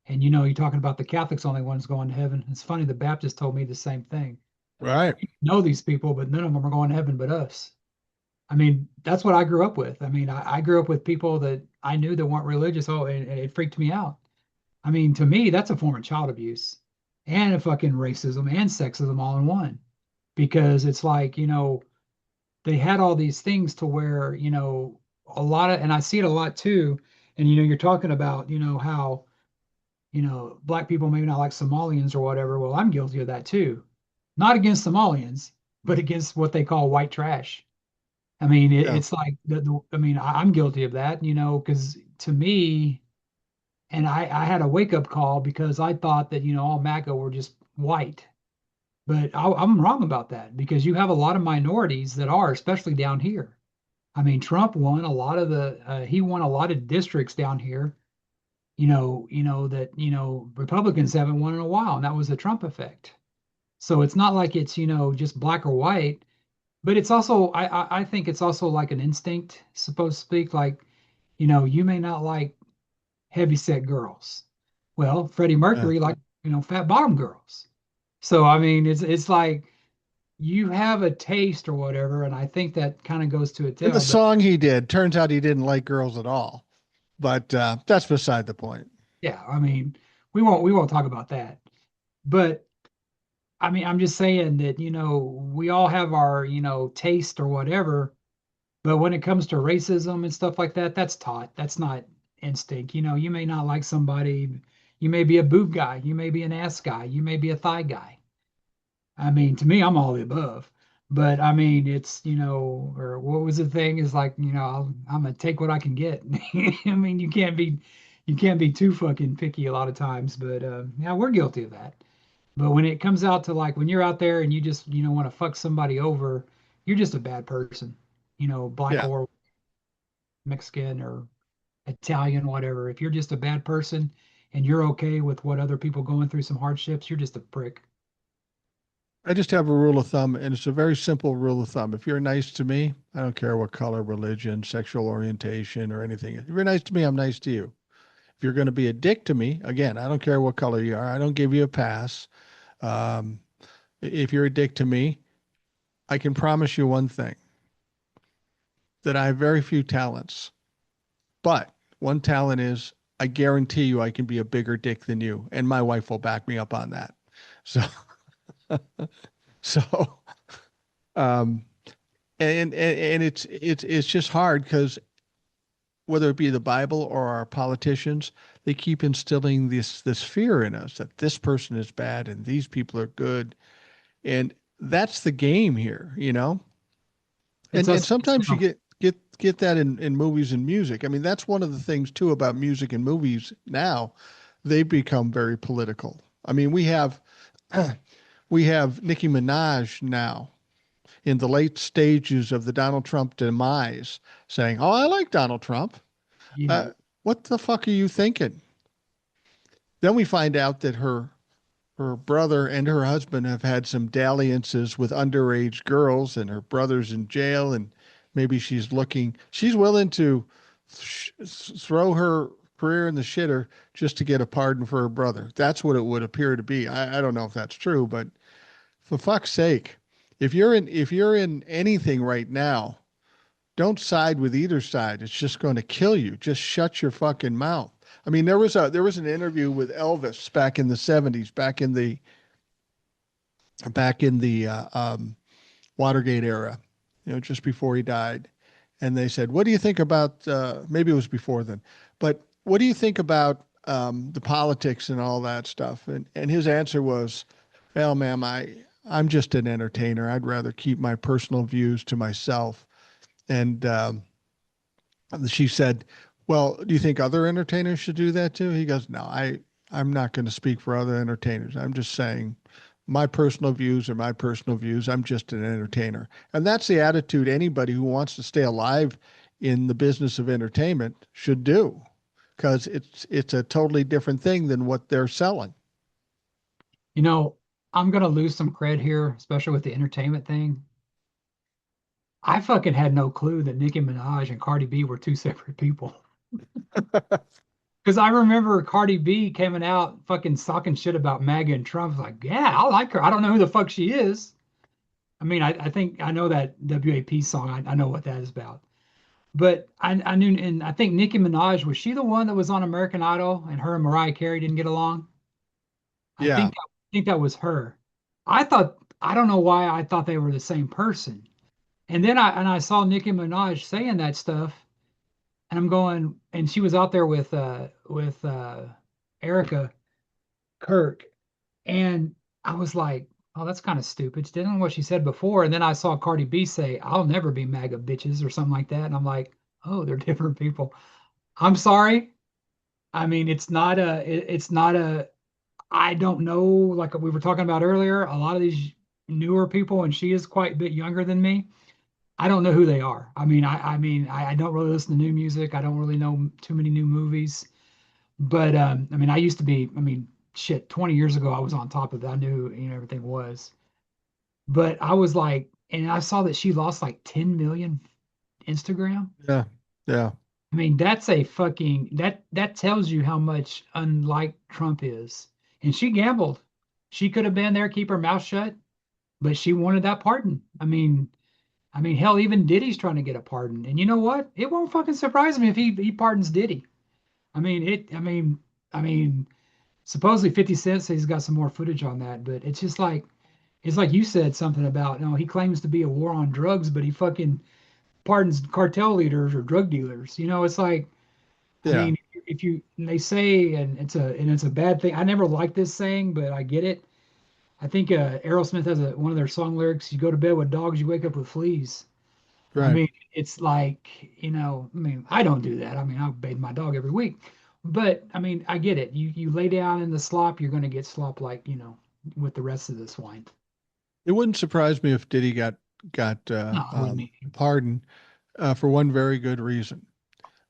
Speaker 1: And you're talking about the Catholics only ones going to heaven. It's funny, the Baptists told me the same thing.
Speaker 2: Right.
Speaker 1: Know these people, but none of them are going to heaven but us. I mean, that's what I grew up with. I mean, I grew up with people that I knew that weren't religious. Oh, and it freaked me out. I mean, to me, that's a form of child abuse and a fucking racism and sexism all in one. Because it's like, they had all these things to where, a lot of, and I see it a lot too. And, you're talking about, how, black people maybe not like Somalians or whatever. Well, I'm guilty of that too. Not against Somalians, but against what they call white trash. I mean,
Speaker 2: Yeah.
Speaker 1: it's like, I mean, I'm guilty of that, because to me, and I had a wake up call because I thought that, all MAGA were just white. But I'm wrong about that because you have a lot of minorities that are, especially down here. I mean, Trump won a lot of he won a lot of districts down here, that, Republicans haven't won in a while, and that was the Trump effect. So it's not like it's, just black or white, but it's also, I think it's also like an instinct, supposed to speak, like, you may not like heavyset girls. Well, Freddie
Speaker 2: Yeah.
Speaker 1: Mercury liked, fat bottom girls. So I mean, it's like you have a taste or whatever, and I think that kind of goes to a
Speaker 2: And the
Speaker 1: tale. But
Speaker 2: song he did, turns out he didn't like girls at all. But that's beside the point.
Speaker 1: yeah, I mean, we won't talk about that. But I mean, I'm just saying that, we all have our, taste or whatever. But when it comes to racism and stuff like that, that's taught. That's not instinct. You may not like somebody. You may be a boob guy. You may be an ass guy. You may be a thigh guy. I mean, to me, I'm all the above. But I mean, it's, or what was the thing is like, I'm gonna take what I can get. I mean, you can't be too fucking picky a lot of times, but yeah, we're guilty of that. But when it comes out to like when you're out there and you just, want to fuck somebody over, you're just a bad person. Black
Speaker 2: Yeah.
Speaker 1: or Mexican or Italian, whatever. If you're just a bad person and you're okay with what other people going through some hardships, you're just a prick.
Speaker 2: I just have a rule of thumb, and it's a very simple rule of thumb. If you're nice to me, I don't care what color, religion, sexual orientation, or anything. If you're nice to me, I'm nice to you. If you're going to be a dick to me, again, I don't care what color you are. I don't give you a pass. Um, if you're a dick to me, I can promise you one thing that I have very few talents. But one talent is I guarantee you I can be a bigger dick than you. And my wife will back me up on that. So, so, um, and it's just hard because whether it be the Bible or our politicians, they keep instilling this fear in us that this person is bad and these people are good. And that's the game here.
Speaker 1: It's
Speaker 2: And
Speaker 1: us.
Speaker 2: sometimes you get that in movies and music. I mean, that's one of the things too about music and movies now. They become very political. I mean, we have we have Nicki Minaj now, in the late stages of the Donald Trump demise, saying, "Oh, I like Donald Trump."
Speaker 1: Yeah.
Speaker 2: Uh, what the fuck are you thinking? Then we find out that her brother and her husband have had some dalliances with underage girls, and her brother's in jail, and maybe she's willing to throw her career in the shitter just to get a pardon for her brother. That's what it would appear to be. I don't know if that's true, but for fuck's sake, if you're in anything right now, don't side with either side. It's just going to kill you. Just shut your fucking mouth. I mean, there was an interview with Elvis back in the 70s, back in the Watergate era, just before he died. And they said, "What do you think about?" Maybe it was before then, but what do you think about the politics and all that stuff? And his answer was, "Well, ma'am, I'm just an entertainer. I'd rather keep my personal views to myself." And she said, "Well, do you think other entertainers should do that too?" He goes, "No, I'm not going to speak for other entertainers. I'm just saying my personal views are my personal views. I'm just an entertainer." And that's the attitude anybody who wants to stay alive in the business of entertainment should do, because it's a totally different thing than what they're selling.
Speaker 1: You know, I'm gonna lose some cred here, especially with the entertainment thing. I fucking had no clue that Nicki Minaj and Cardi B were two separate people. Because I remember Cardi B coming out fucking talking shit about MAGA and Trump. Like, yeah, I like her. I don't know who the fuck she is. I mean, I think I know that WAP song. I know what that is about. But I knew, and I think Nicki Minaj, was she the one that was on American Idol and her and Mariah Carey didn't get along?
Speaker 2: Yeah,
Speaker 1: I think that was her. I don't know why I thought they were the same person. And then I saw Nicki Minaj saying that stuff, and I'm going, and she was out there with Erica Kirk, and I was like, oh, that's kind of stupid. She didn't know what she said before, and then I saw Cardi B say, "I'll never be MAGA bitches" or something like that, and I'm like, oh, they're different people. I'm sorry. I mean, it's not a. I don't know. Like we were talking about earlier, a lot of these newer people, and she is quite a bit younger than me. I don't know who they are. I don't really listen to new music. I don't really know too many new movies. But I mean, I used to be. I mean, shit, 20 years ago, I was on top of it. I knew everything was. But I was like, and I saw that she lost like 10 million Instagram.
Speaker 2: yeah, yeah,
Speaker 1: I mean, that's a fucking that tells you how much unlike Trump is. And she gambled. She could have been there, keep her mouth shut, but she wanted that pardon. I mean, hell, even Diddy's trying to get a pardon. And you know what? It won't fucking surprise me if he pardons Diddy. I mean, it. I mean, supposedly 50 Cent says he's got some more footage on that, but it's like you said something about, no, he claims to be a war on drugs, but he fucking pardons cartel leaders or drug dealers. It's like, I
Speaker 2: yeah.
Speaker 1: mean, if you and they say, and it's a bad thing. I never liked this saying, but I get it. I think Aerosmith has one of their song lyrics: "You go to bed with dogs, you wake up with fleas." I
Speaker 2: Right.
Speaker 1: mean, it's like, I mean, I don't do that. I mean, I bathe my dog every week. But I mean, I get it. You lay down in the slop, you're gonna get slop like, with the rest of the swine.
Speaker 2: It wouldn't surprise me if Diddy got
Speaker 1: No, I wouldn't either.
Speaker 2: pardoned for one very good reason.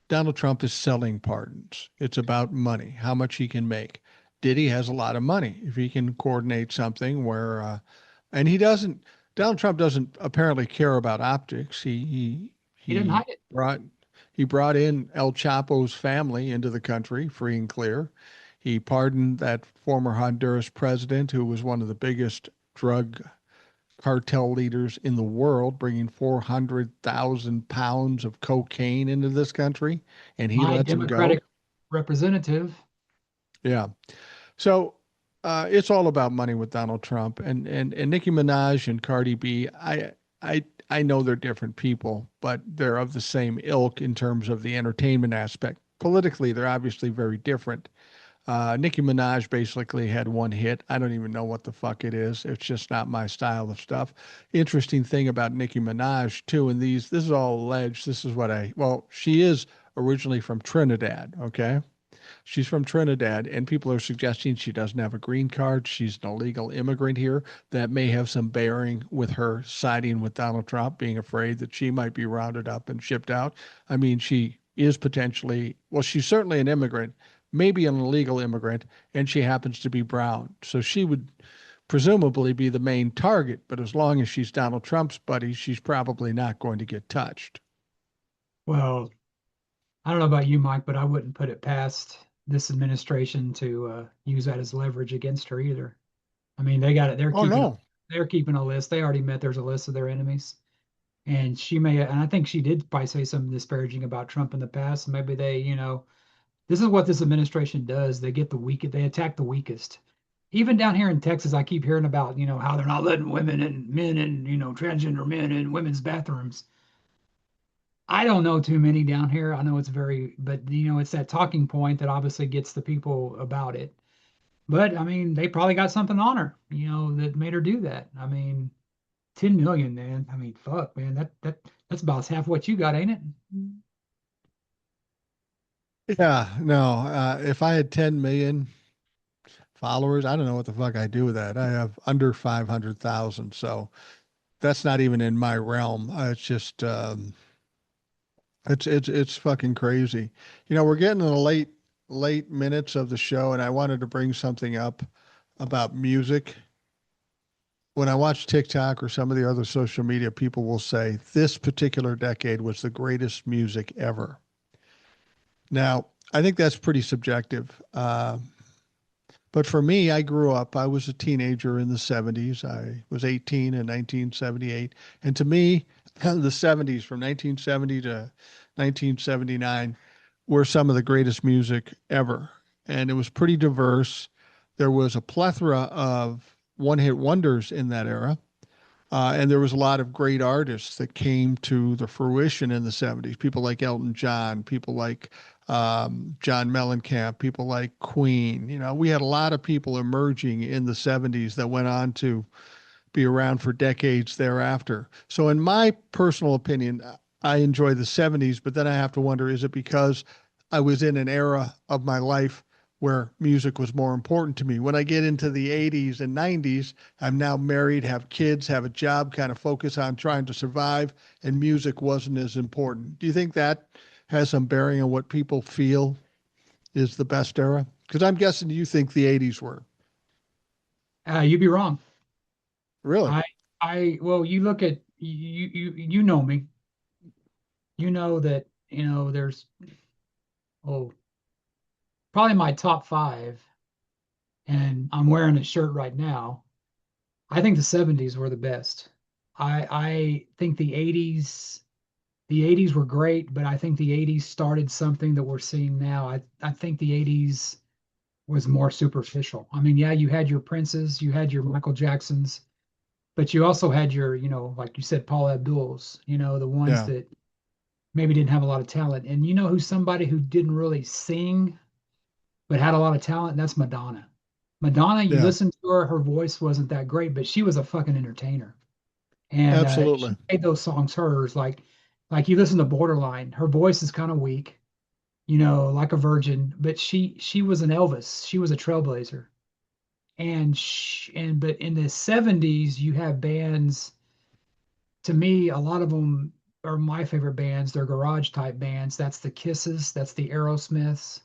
Speaker 2: Donald Trump is selling pardons. It's about money, how much he can make. Diddy has a lot of money. If he can coordinate something where, and he doesn't, Donald Trump doesn't apparently care about optics.
Speaker 1: He didn't
Speaker 2: He
Speaker 1: hide it.
Speaker 2: brought he brought in El Chapo's family into the country free and clear. He pardoned that former Honduras president who was one of the biggest drug cartel leaders in the world, bringing 400,000 pounds of cocaine into this country, and he
Speaker 1: My
Speaker 2: lets him go.
Speaker 1: Democratic representative.
Speaker 2: Yeah. So it's all about money with Donald Trump and Nicki Minaj and Cardi B. I know they're different people, but they're of the same ilk in terms of the entertainment aspect. Politically, they're obviously very different. Nicki Minaj basically had one hit. I don't even know what the fuck it is. It's just not my style of stuff. Interesting thing about Nicki Minaj too, and this is all alleged. This is what well, she is originally from Trinidad, okay? She's from Trinidad, and people are suggesting she doesn't have a green card. She's an illegal immigrant here. That may have some bearing with her siding with Donald Trump, being afraid that she might be rounded up and shipped out. I mean, she is potentially, well, she's certainly an immigrant, maybe an illegal immigrant, and she happens to be brown. So she would presumably be the main target, but as long as she's Donald Trump's buddy, she's probably not going to get touched.
Speaker 1: Well, I don't know about you, Mike, but I wouldn't put it past this administration to use that as leverage against her either. I mean, they got it.
Speaker 2: Oh, no.
Speaker 1: They're keeping a list. They already met. There's a list of their enemies, and she may. And I think she did probably say something disparaging about Trump in the past. Maybe they, this is what this administration does. They get the weak. They attack the weakest. Even down here in Texas, I keep hearing about, how they're not letting women and men and, transgender men in women's bathrooms. I don't know too many down here. I know it's very, but it's that talking point that obviously gets the people about it. But I mean, they probably got something on her, that made her do that. I mean, 10 million, man. I mean, fuck, man. That's about half what you got, ain't it?
Speaker 2: Yeah, no. If I had 10 million followers, I don't know what the fuck I do with that. I have under 500,000. So that's not even in my realm. It's just, it's fucking crazy. We're getting in the late minutes of the show, and I wanted to bring something up about music. When I watch TikTok or some of the other social media, people will say this particular decade was the greatest music ever. Now, I think that's pretty subjective. But for me, I was a teenager in the 70s. I was 18 in 1978. And to me, the 70s from 1970 to 1979 were some of the greatest music ever. And it was pretty diverse. There was a plethora of one hit wonders in that era. And there was a lot of great artists that came to the fruition in the 70s. People like Elton John, people like John Mellencamp, people like Queen. We had a lot of people emerging in the 70s that went on to be around for decades thereafter. So, in my personal opinion, I enjoy the 70s, but then I have to wonder, is it because I was in an era of my life where music was more important to me? When I get into the 80s and 90s, I'm now married, have kids, have a job, kind of focus on trying to survive, and music wasn't as important. Do you think that has some bearing on what people feel is the best era? Because I'm guessing you think the 80s were.
Speaker 1: You'd be wrong.
Speaker 2: Really?
Speaker 1: Well, you look at you know me. You know that there's oh probably my top five, and I'm wearing a shirt right now. I think the 70s were the best. I think the 80s were great, but I think the 80s started something that we're seeing now. I think the 80s was more superficial. I mean, yeah, you had your Princes, you had your Michael Jacksons, but you also had your, like you said, Paul Abdul's, the ones
Speaker 2: Yeah.
Speaker 1: that maybe didn't have a lot of talent. And you know who's somebody who didn't really sing but had a lot of talent? And that's Madonna. Madonna, you
Speaker 2: Yeah.
Speaker 1: listen to her, her voice wasn't that great, but she was a fucking entertainer. And
Speaker 2: Absolutely.
Speaker 1: she made those songs hers. Like you listen to Borderline, her voice is kind of weak, like a virgin, but she was an Elvis. She was a trailblazer. But in the 70s, you have bands. To me, a lot of them are my favorite bands. They're garage type bands. That's the Kisses. That's the Aerosmiths.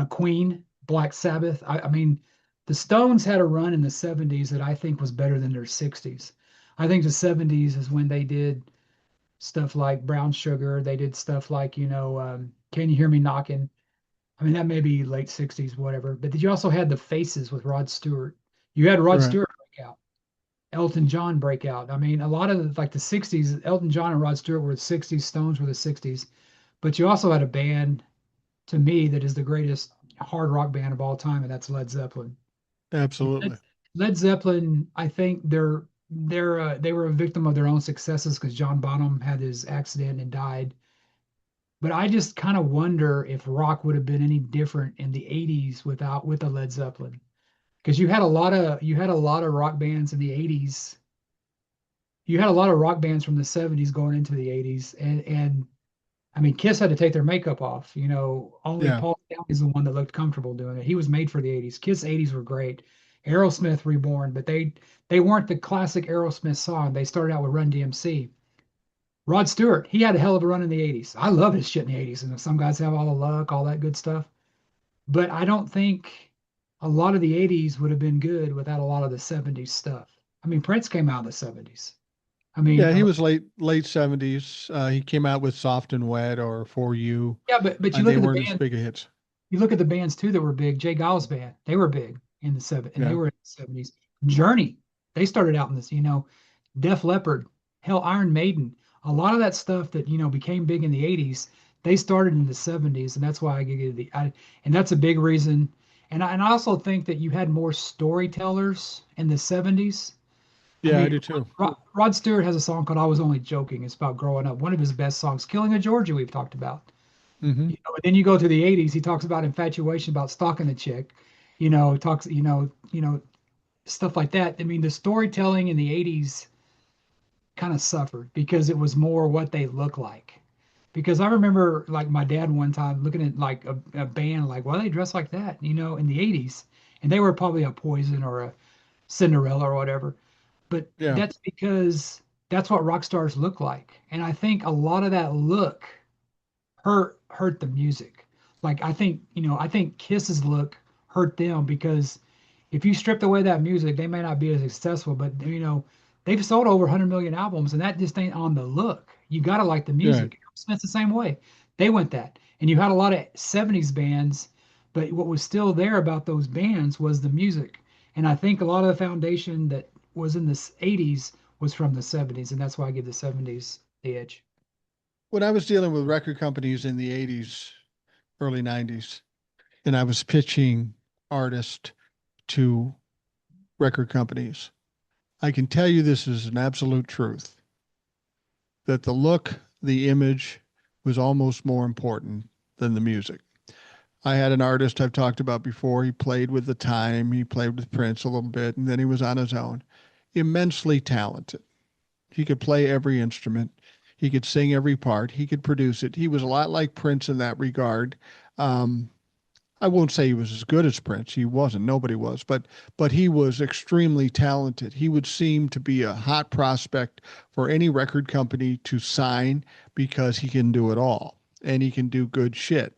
Speaker 1: Queen, Black Sabbath. I mean, the Stones had a run in the 70s that I think was better than their 60s. I think the 70s is when they did stuff like Brown Sugar. They did stuff like, Can You Hear Me Knocking? I mean, that may be late 60s, whatever. But did you also had the Faces with Rod Stewart? You had Rod
Speaker 2: Right.
Speaker 1: Stewart break out, Elton John break out. I mean, a lot of like the 60s, Elton John and Rod Stewart were the 60s, Stones were the 60s. But you also had a band to me that is the greatest hard rock band of all time, and that's Led Zeppelin. Led,
Speaker 2: Absolutely.
Speaker 1: Led Zeppelin, I think they were a victim of their own successes because John Bonham had his accident and died. But I just kind of wonder if rock would have been any different in the 80s with the Led Zeppelin. Because you had a lot of rock bands in the 80s. You had a lot of rock bands from the 70s going into the 80s, and I mean Kiss had to take their makeup off. Only
Speaker 2: Yeah.
Speaker 1: Paul Downey's the one that looked comfortable doing it. He was made for the 80s. Kiss 80s were great. Aerosmith Reborn, but they weren't the classic Aerosmith song. They started out with Run DMC. Rod Stewart, he had a hell of a run in the 80s. I love his shit in the 80s. And some guys have all the luck, all that good stuff. But I don't think a lot of the 80s would have been good without a lot of the 70s stuff. I mean, Prince came out in the 70s. I mean,
Speaker 2: Yeah, he was late 70s. He came out with Soft and Wet or For You,
Speaker 1: yeah, but you
Speaker 2: and
Speaker 1: look
Speaker 2: they
Speaker 1: at the
Speaker 2: weren't as
Speaker 1: band,
Speaker 2: big of hits.
Speaker 1: you look at the bands too that were big. Jay Giles band, they were big in the seven, and they
Speaker 2: Yeah.
Speaker 1: were in the 70s. Journey, they started out in this, Def Leppard, hell, Iron Maiden, a lot of that stuff that became big in the 80s, they started in the 70s, and that's why I give you and that's a big reason. And I also think that you had more storytellers in the 70s. I
Speaker 2: Yeah, I
Speaker 1: mean,
Speaker 2: do too.
Speaker 1: Rod Stewart has a song called "I Was Only Joking." It's about growing up. One of his best songs, "Killing a Georgia," we've talked about.
Speaker 2: Hmm.
Speaker 1: And then you go to the 80s, he talks about infatuation, about stalking the chick, talks, stuff like that. I mean, the storytelling in the 80s kind of suffered because it was more what they look like. Because I remember like my dad one time looking at like a band, like, why they dress like that, in the 80s. And they were probably a Poison or a Cinderella or whatever. But
Speaker 2: Yeah.
Speaker 1: that's because that's what rock stars look like. And I think a lot of that look hurt the music. Like I think Kiss's look hurt them because if you stripped away that music, they may not be as successful, but they've sold over 100 million albums and that just ain't on the look. You got to like the
Speaker 2: Right.
Speaker 1: music. Smith's the same way. They went that. And you had a lot of 70s bands, but what was still there about those bands was the music. And I think a lot of the foundation that was in the 80s was from the 70s, and that's why I give the 70s the edge.
Speaker 2: When I was dealing with record companies in the 80s, early 90s, and I was pitching artists to record companies, I can tell you this is an absolute truth that the look, the image was almost more important than the music. I had an artist I've talked about before. He played with the Time, he played with Prince a little bit, and then he was on his own. Immensely talented. He could play every instrument. He could sing every part. He could produce it. He was a lot like Prince in that regard. Um, I won't say he was as good as Prince. He wasn't. Nobody was. But he was extremely talented. He would seem to be a hot prospect for any record company to sign because he can do it all and he can do good shit.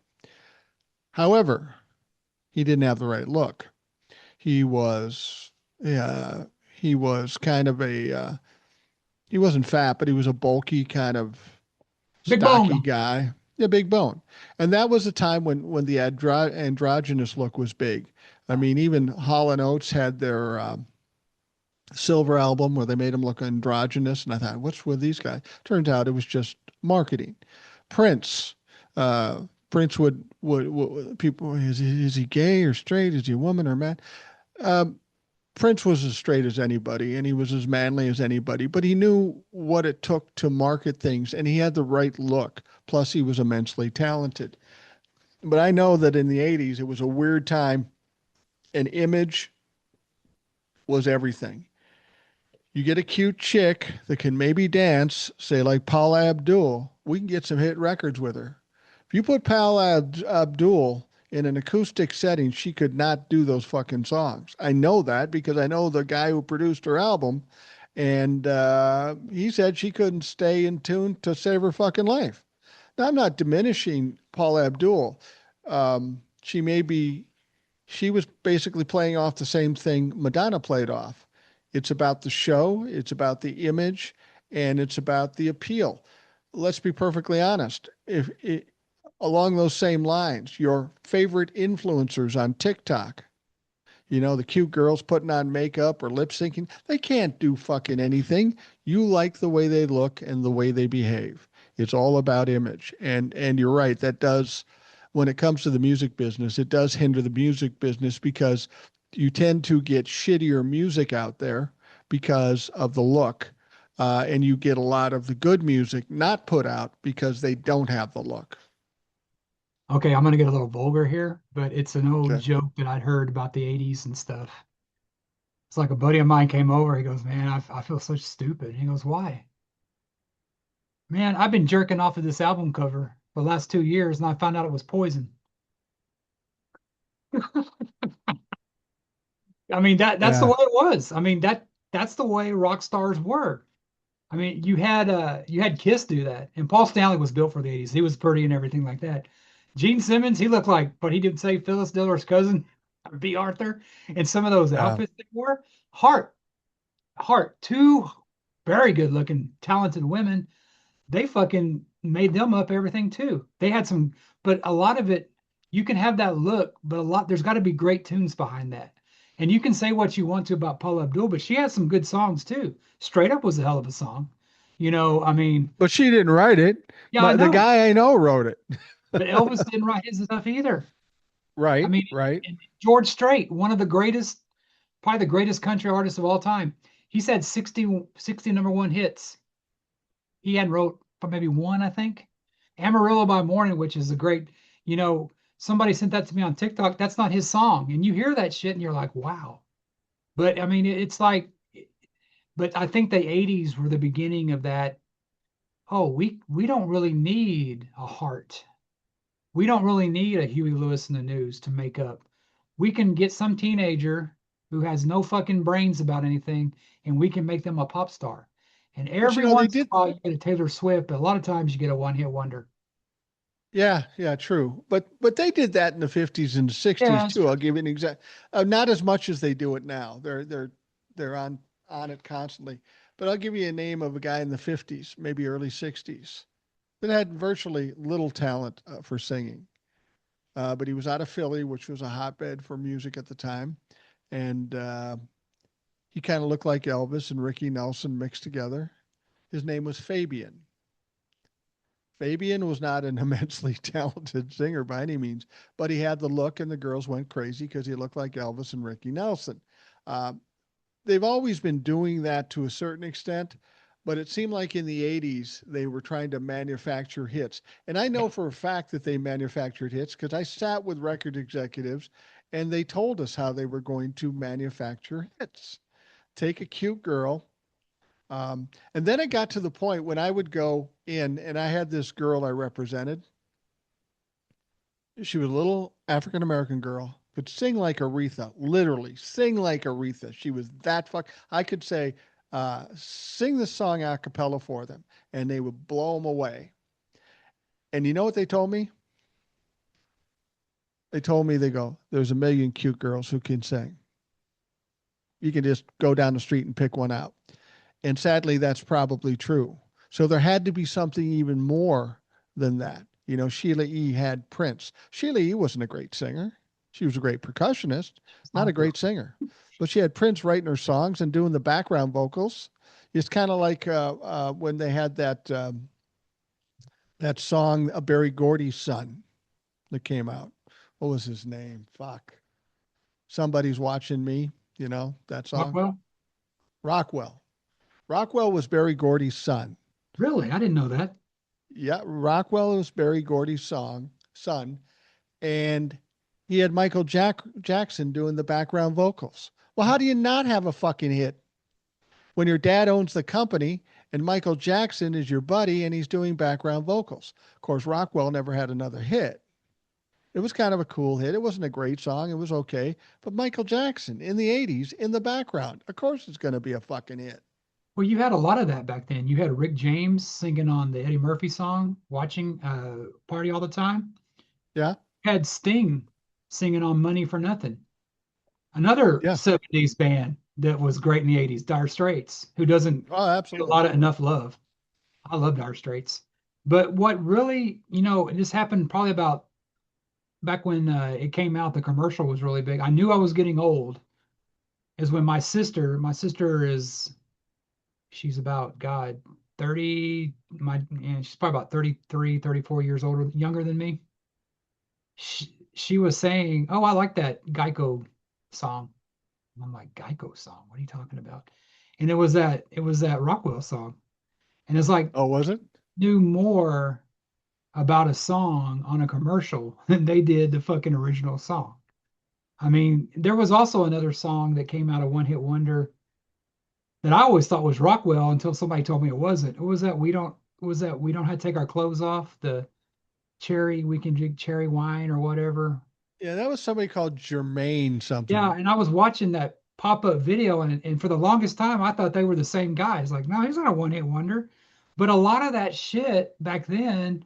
Speaker 2: However, he didn't have the right look. He was, yeah, he was kind of he wasn't fat, but he was a bulky kind of
Speaker 1: Big
Speaker 2: stocky
Speaker 1: Bone.
Speaker 2: guy. Yeah, big bone. And that was a time when the androgynous look was big. I mean, even Hall and Oates had their Silver album where they made him look androgynous, and I thought, what's with these guys? Turns out it was just marketing. Prince, Prince would people is he gay or straight? Is he a woman or a man? Um, Prince was as straight as anybody and he was as manly as anybody, but he knew what it took to market things and he had the right look. Plus, he was immensely talented. But I know that in the 80s, it was a weird time and image was everything. You get a cute chick that can maybe dance, say like Paula Abdul, we can get some hit records with her. If you put Abdul in an acoustic setting, she could not do those fucking songs. I know that because I know the guy who produced her album, and he said she couldn't stay in tune to save her fucking life. Now, I'm not diminishing Paula Abdul. She may be she was basically playing off the same thing Madonna played off. It's about the show, it's about the image, and it's about the appeal. Let's be perfectly honest. If it, along those same lines, your favorite influencers on TikTok, the cute girls putting on makeup or lip syncing, they can't do fucking anything. You like the way they look and the way they behave. It's all about image. And you're right, that does when it comes to the music business, it does hinder the music business because you tend to get shittier music out there because of the look. And you get a lot of the good music not put out because they don't have the look.
Speaker 1: Okay, I'm gonna get a little vulgar here, but it's an old
Speaker 2: Okay.
Speaker 1: joke that I'd heard about the 80s and stuff. It's like a buddy of mine came over. He goes, "Man, I feel so stupid." He goes, "Why?" "Man, I've been jerking off of this album cover for the last 2 years, and I found out it was Poison." I mean that's the
Speaker 2: Yeah.
Speaker 1: way it was. I mean that's the way rock stars were. I mean, you had Kiss do that, and Paul Stanley was built for the '80s. He was pretty and everything like that. Gene Simmons, he looked like, but he didn't say Phyllis Diller's cousin, B. Arthur, and some of those
Speaker 2: Yeah.
Speaker 1: outfits they wore. Heart, two very good looking, talented women. They fucking made them up everything too. They had some, but a lot of it, you can have that look, but a lot there's got to be great tunes behind that. And you can say what you want to about Paula Abdul, but she has some good songs too. Straight Up was a hell of a song. I mean,
Speaker 2: But she didn't write it.
Speaker 1: yeah, I
Speaker 2: The
Speaker 1: know,
Speaker 2: guy I know wrote it.
Speaker 1: but Elvis didn't write his stuff either. I
Speaker 2: Right,
Speaker 1: mean,
Speaker 2: right.
Speaker 1: and George Strait, one of the greatest, probably the greatest country artist of all time. He's had 60 number one hits. He had wrote maybe one, I think. Amarillo by Morning, which is a great, you know, somebody sent that to me on TikTok. That's not his song. And you hear that shit and you're like, wow. But I mean, it's like, but I think the 80s were the beginning of that. Oh, we don't really need a heart. We don't really need a Huey Lewis in the News to make up. We can get some teenager who has no fucking brains about anything, and we can make them a pop star. And
Speaker 2: But
Speaker 1: every
Speaker 2: they
Speaker 1: once in
Speaker 2: did.
Speaker 1: a while, you get a Taylor Swift, but a lot of times you get a one-hit wonder.
Speaker 2: Yeah, yeah, true. But they did that in the 50s and the
Speaker 1: Yeah,
Speaker 2: 60s
Speaker 1: that's
Speaker 2: too.
Speaker 1: true.
Speaker 2: I'll give you an exact. Not as much as they do it now. They're on it constantly. But I'll give you a name of a guy in the 50s, maybe early 60s, that had virtually little talent for singing. But he was out of Philly, which was a hotbed for music at the time, and he kind of looked like Elvis and Ricky Nelson mixed together. His name was Fabian. Fabian was not an immensely talented singer by any means, but he had the look, and the girls went crazy because he looked like Elvis and Ricky Nelson. Uh, they've always been doing that to a certain extent, but it seemed like in the 80s they were trying to manufacture hits. And I know for a fact that they manufactured hits because I sat with record executives and they told us how they were going to manufacture hits. Take a cute girl, and then it got to the point when I would go in, and I had this girl I represented. She was a little African American girl, could sing like Aretha, literally sing like Aretha. She was that fuck. I could say, sing the song a cappella for them, and they would blow them away. And you know what they told me? They told me, they go, there's a million cute girls who can sing. You can just go down the street and pick one out. And sadly, that's probably true. So there had to be something even more than that. You know, Sheila E. had Prince. Sheila E. wasn't a great singer. She was a great percussionist,
Speaker 1: It's
Speaker 2: not a
Speaker 1: not though.
Speaker 2: great singer. But she had Prince writing her songs and doing the background vocals. It's kind of like when they had that song, Barry Gordy's son, that came out. What was his name? Fuck. Somebody's watching me. You know that song.
Speaker 1: Rockwell?
Speaker 2: Rockwell. Rockwell was Barry Gordy's son.
Speaker 1: Really? I didn't know that.
Speaker 2: Yeah, Rockwell was Barry Gordy's son, and he had Jackson doing the background vocals. Well, how do you not have a fucking hit when your dad owns the company and Michael Jackson is your buddy and he's doing background vocals? Of course, Rockwell never had another hit. It was kind of a cool hit. It wasn't a great song. It was okay. But Michael Jackson in the 80s in the background, of course it's going to be a fucking hit.
Speaker 1: Well, you had a lot of that back then. You had Rick James singing on the Eddie Murphy song, watching Party All the Time.
Speaker 2: Yeah.
Speaker 1: You had Sting singing on Money for Nothing. Another
Speaker 2: Yeah.
Speaker 1: 70s band that was great in the 80s, Dire Straits, who doesn't
Speaker 2: Oh,
Speaker 1: get a
Speaker 2: absolutely.
Speaker 1: lot of enough love. I love Dire Straits. But what really, this happened probably about back when it came out, the commercial was really big. I knew I was getting old is when my sister she's about, God, 30, she's probably about 33, 34 years older, younger than me. She was saying, "Oh, I like that Geico song." And I'm like, "Geico song? What are you talking about?" And it was that Rockwell song. And it's like
Speaker 2: Oh, was it?
Speaker 1: knew more about a song on a commercial than they did the fucking original song. I mean, there was also another song that came out of One Hit Wonder that I always thought was Rockwell until somebody told me it wasn't. It was that we don't have to take our clothes off, the cherry, we can drink cherry wine or whatever.
Speaker 2: Yeah, that was somebody called Jermaine
Speaker 1: Yeah,
Speaker 2: something.
Speaker 1: and I was watching that pop-up video, and for the longest time I thought they were the same guys. Like, no, he's not a one-hit wonder. But a lot of that shit back then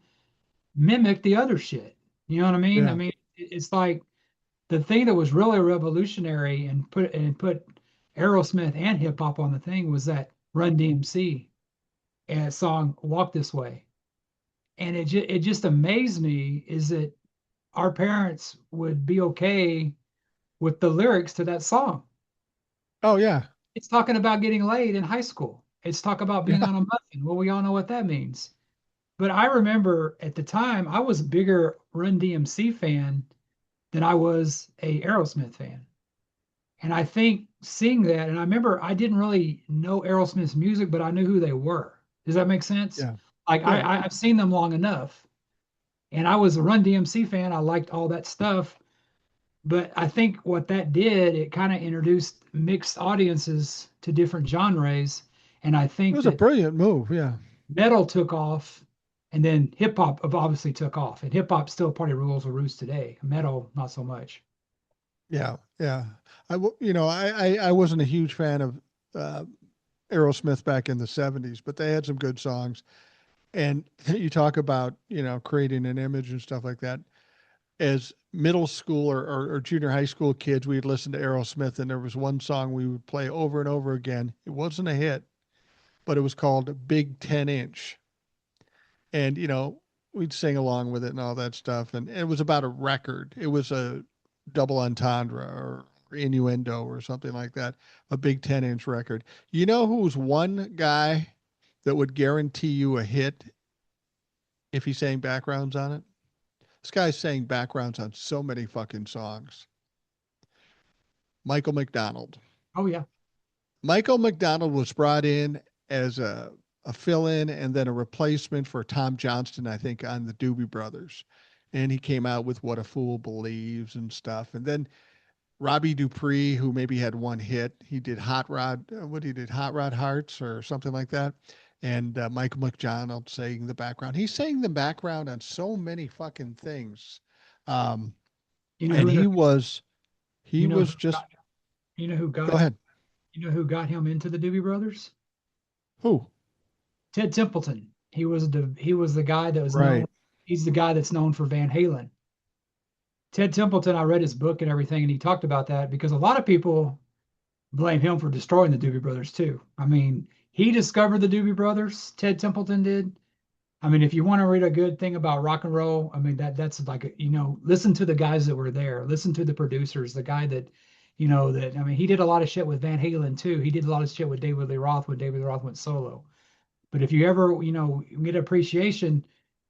Speaker 1: mimicked the other shit. You know what I mean? I
Speaker 2: Yeah.
Speaker 1: mean, it's like the thing that was really revolutionary and put Aerosmith and hip hop on the thing was that Run DMC and song Walk This Way. And it just amazed me is that our parents would be okay with the lyrics to that song.
Speaker 2: Oh yeah.
Speaker 1: It's talking about getting laid in high school. It's talk about being
Speaker 2: Yeah.
Speaker 1: on a muffin. Well, we all know what that means. But I remember at the time I was a bigger Run DMC fan than I was a Aerosmith fan. And I think seeing that, and I remember I didn't really know Aerosmith's music, but I knew who they were. Does that make sense?
Speaker 2: Yeah.
Speaker 1: Like
Speaker 2: Yeah.
Speaker 1: I've seen them long enough, and I was a Run DMC fan. I liked all that stuff, but I think what that did, it kind of introduced mixed audiences to different genres, and I
Speaker 2: It
Speaker 1: think
Speaker 2: was a
Speaker 1: that
Speaker 2: brilliant move. Yeah.
Speaker 1: metal took off, and then hip hop obviously took off, and hip hop still probably rules the roost today. Metal, not so much.
Speaker 2: Yeah. Yeah. I wasn't a huge fan of uh, Aerosmith back in the 70s, but they had some good songs. And you talk about, creating an image and stuff like that. As middle school or junior high school kids, we'd listen to Aerosmith, and there was one song we would play over and over again. It wasn't a hit, but it was called Big 10 Inch. And, we'd sing along with it and all that stuff. And it was about a record. It was a double entendre or innuendo or something like that, a big 10-inch record. You know who's one guy that would guarantee you a hit if he sang backgrounds on it? This guy's sang backgrounds on so many fucking songs. Michael McDonald.
Speaker 1: Oh yeah,
Speaker 2: Michael McDonald was brought in as a fill in and then a replacement for Tom Johnston, I think, on the Doobie Brothers. And he came out with What a Fool Believes and stuff. And then Robbie Dupree, who maybe had one hit, he did Hot Rod, what he did, Hot Rod Hearts or something like that. And Michael McDonald sang the background. He sang the background on so many fucking things. Um,
Speaker 1: you know
Speaker 2: and
Speaker 1: who
Speaker 2: he
Speaker 1: inter-
Speaker 2: was, he
Speaker 1: you know who
Speaker 2: was just,
Speaker 1: got you know who
Speaker 2: go
Speaker 1: got
Speaker 2: ahead.
Speaker 1: You know who got him into the Doobie Brothers?
Speaker 2: Who?
Speaker 1: Ted Templeton. He was the guy that was known.
Speaker 2: Right.
Speaker 1: He's the guy that's known for Van Halen. Ted Templeton, I read his book and everything, and he talked about that because a lot of people blame him for destroying the Doobie Brothers too. I mean, he discovered the Doobie Brothers, Ted Templeton did. I mean, if you want to read a good thing about rock and roll, I mean that's like listen to the guys that were there, listen to the producers, the guy that, that I mean, he did a lot of shit with Van Halen too. He did a lot of shit with David Lee Roth when David Lee Roth went solo. But if you ever, get appreciation,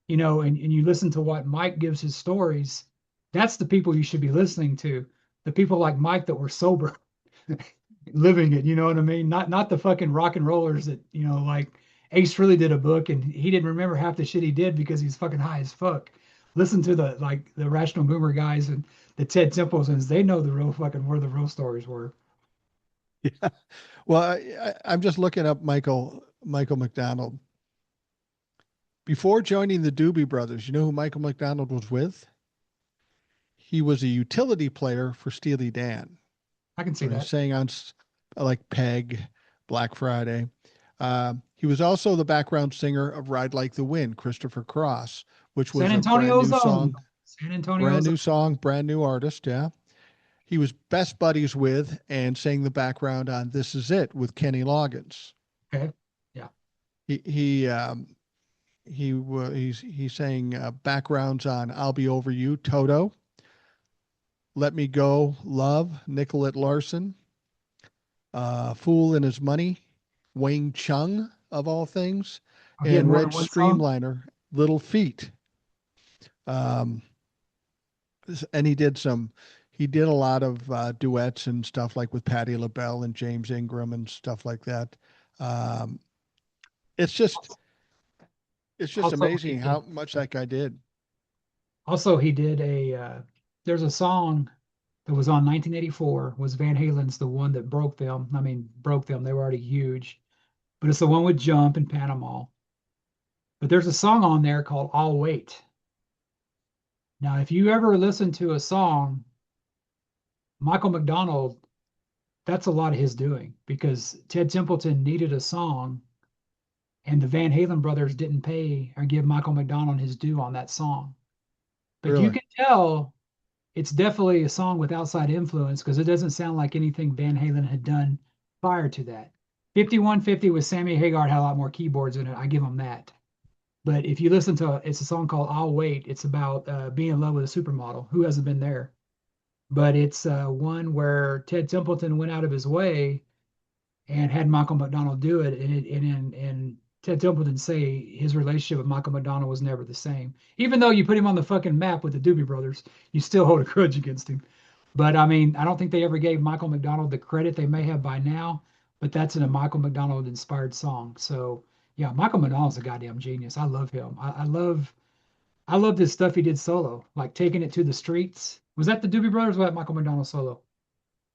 Speaker 1: and you listen to what Mike gives his stories, that's the people you should be listening to. The people like Mike that were sober, living it, you know what I mean? Not the fucking rock and rollers that, like Ace really did a book and he didn't remember half the shit he did because he's fucking high as fuck. Listen to the Rational Boomer guys and the Ted Templetons, they know the real fucking where the real stories were.
Speaker 2: Yeah. Well, I'm just looking up Michael McDonald. Before joining the Doobie Brothers, you know who Michael McDonald was with? He was a utility player for Steely Dan.
Speaker 1: I can see
Speaker 2: So he
Speaker 1: that.
Speaker 2: sang on like Peg, Black Friday. He was also the background singer of Ride Like the Wind, Christopher Cross, which
Speaker 1: San
Speaker 2: was a brand
Speaker 1: Antonio's
Speaker 2: new
Speaker 1: own.
Speaker 2: song,
Speaker 1: San Antonio's
Speaker 2: brand new artist. Yeah. He was best buddies with and sang the background on This Is It with Kenny Loggins.
Speaker 1: okay. Yeah.
Speaker 2: He, he, um, he sang backgrounds on I'll Be Over You, Toto, Let Me Go, Love, Nicolette Larson, Fool and His Money, Wayne Chung, of all things,
Speaker 1: Oh, he had
Speaker 2: and
Speaker 1: more
Speaker 2: Reg
Speaker 1: than one song.
Speaker 2: Streamliner, Little Feat. Um, and he did a lot of duets and stuff like with Patti LaBelle and James Ingram and stuff like that. Um, it's just, it's just
Speaker 1: Also,
Speaker 2: amazing how much that guy did.
Speaker 1: he did a. There's a song that was on 1984. Was Van Halen's the one that broke them? I mean, broke them. They were already huge, but it's the one with Jump in Panama. But there's a song on there called "I'll Wait," Now, if you ever listen to a song, Michael McDonald, that's a lot of his doing because Ted Templeton needed a song and the Van Halen brothers didn't pay or give Michael McDonald his due on that song. But you
Speaker 2: Really?
Speaker 1: can tell it's definitely a song with outside influence because it doesn't sound like anything Van Halen had done prior to that. 5150 with Sammy Hagar had a lot more keyboards in it. I give them that. But if you listen to it's a song called I'll Wait. It's about being in love with a supermodel. Who hasn't been there? But it's one where Ted Templeton went out of his way and had Michael McDonald do it. And Ted Templeton say his relationship with Michael McDonald was never the same. Even though you put him on the fucking map with the Doobie Brothers, you still hold a grudge against him. But I mean, I don't think they ever gave Michael McDonald the credit they may have by now, but that's in a Michael McDonald inspired song. So yeah, Michael McDonald's a goddamn genius. I love him. I love this stuff he did solo, like taking it to the streets. Was that the Doobie Brothers or was that Michael McDonald solo?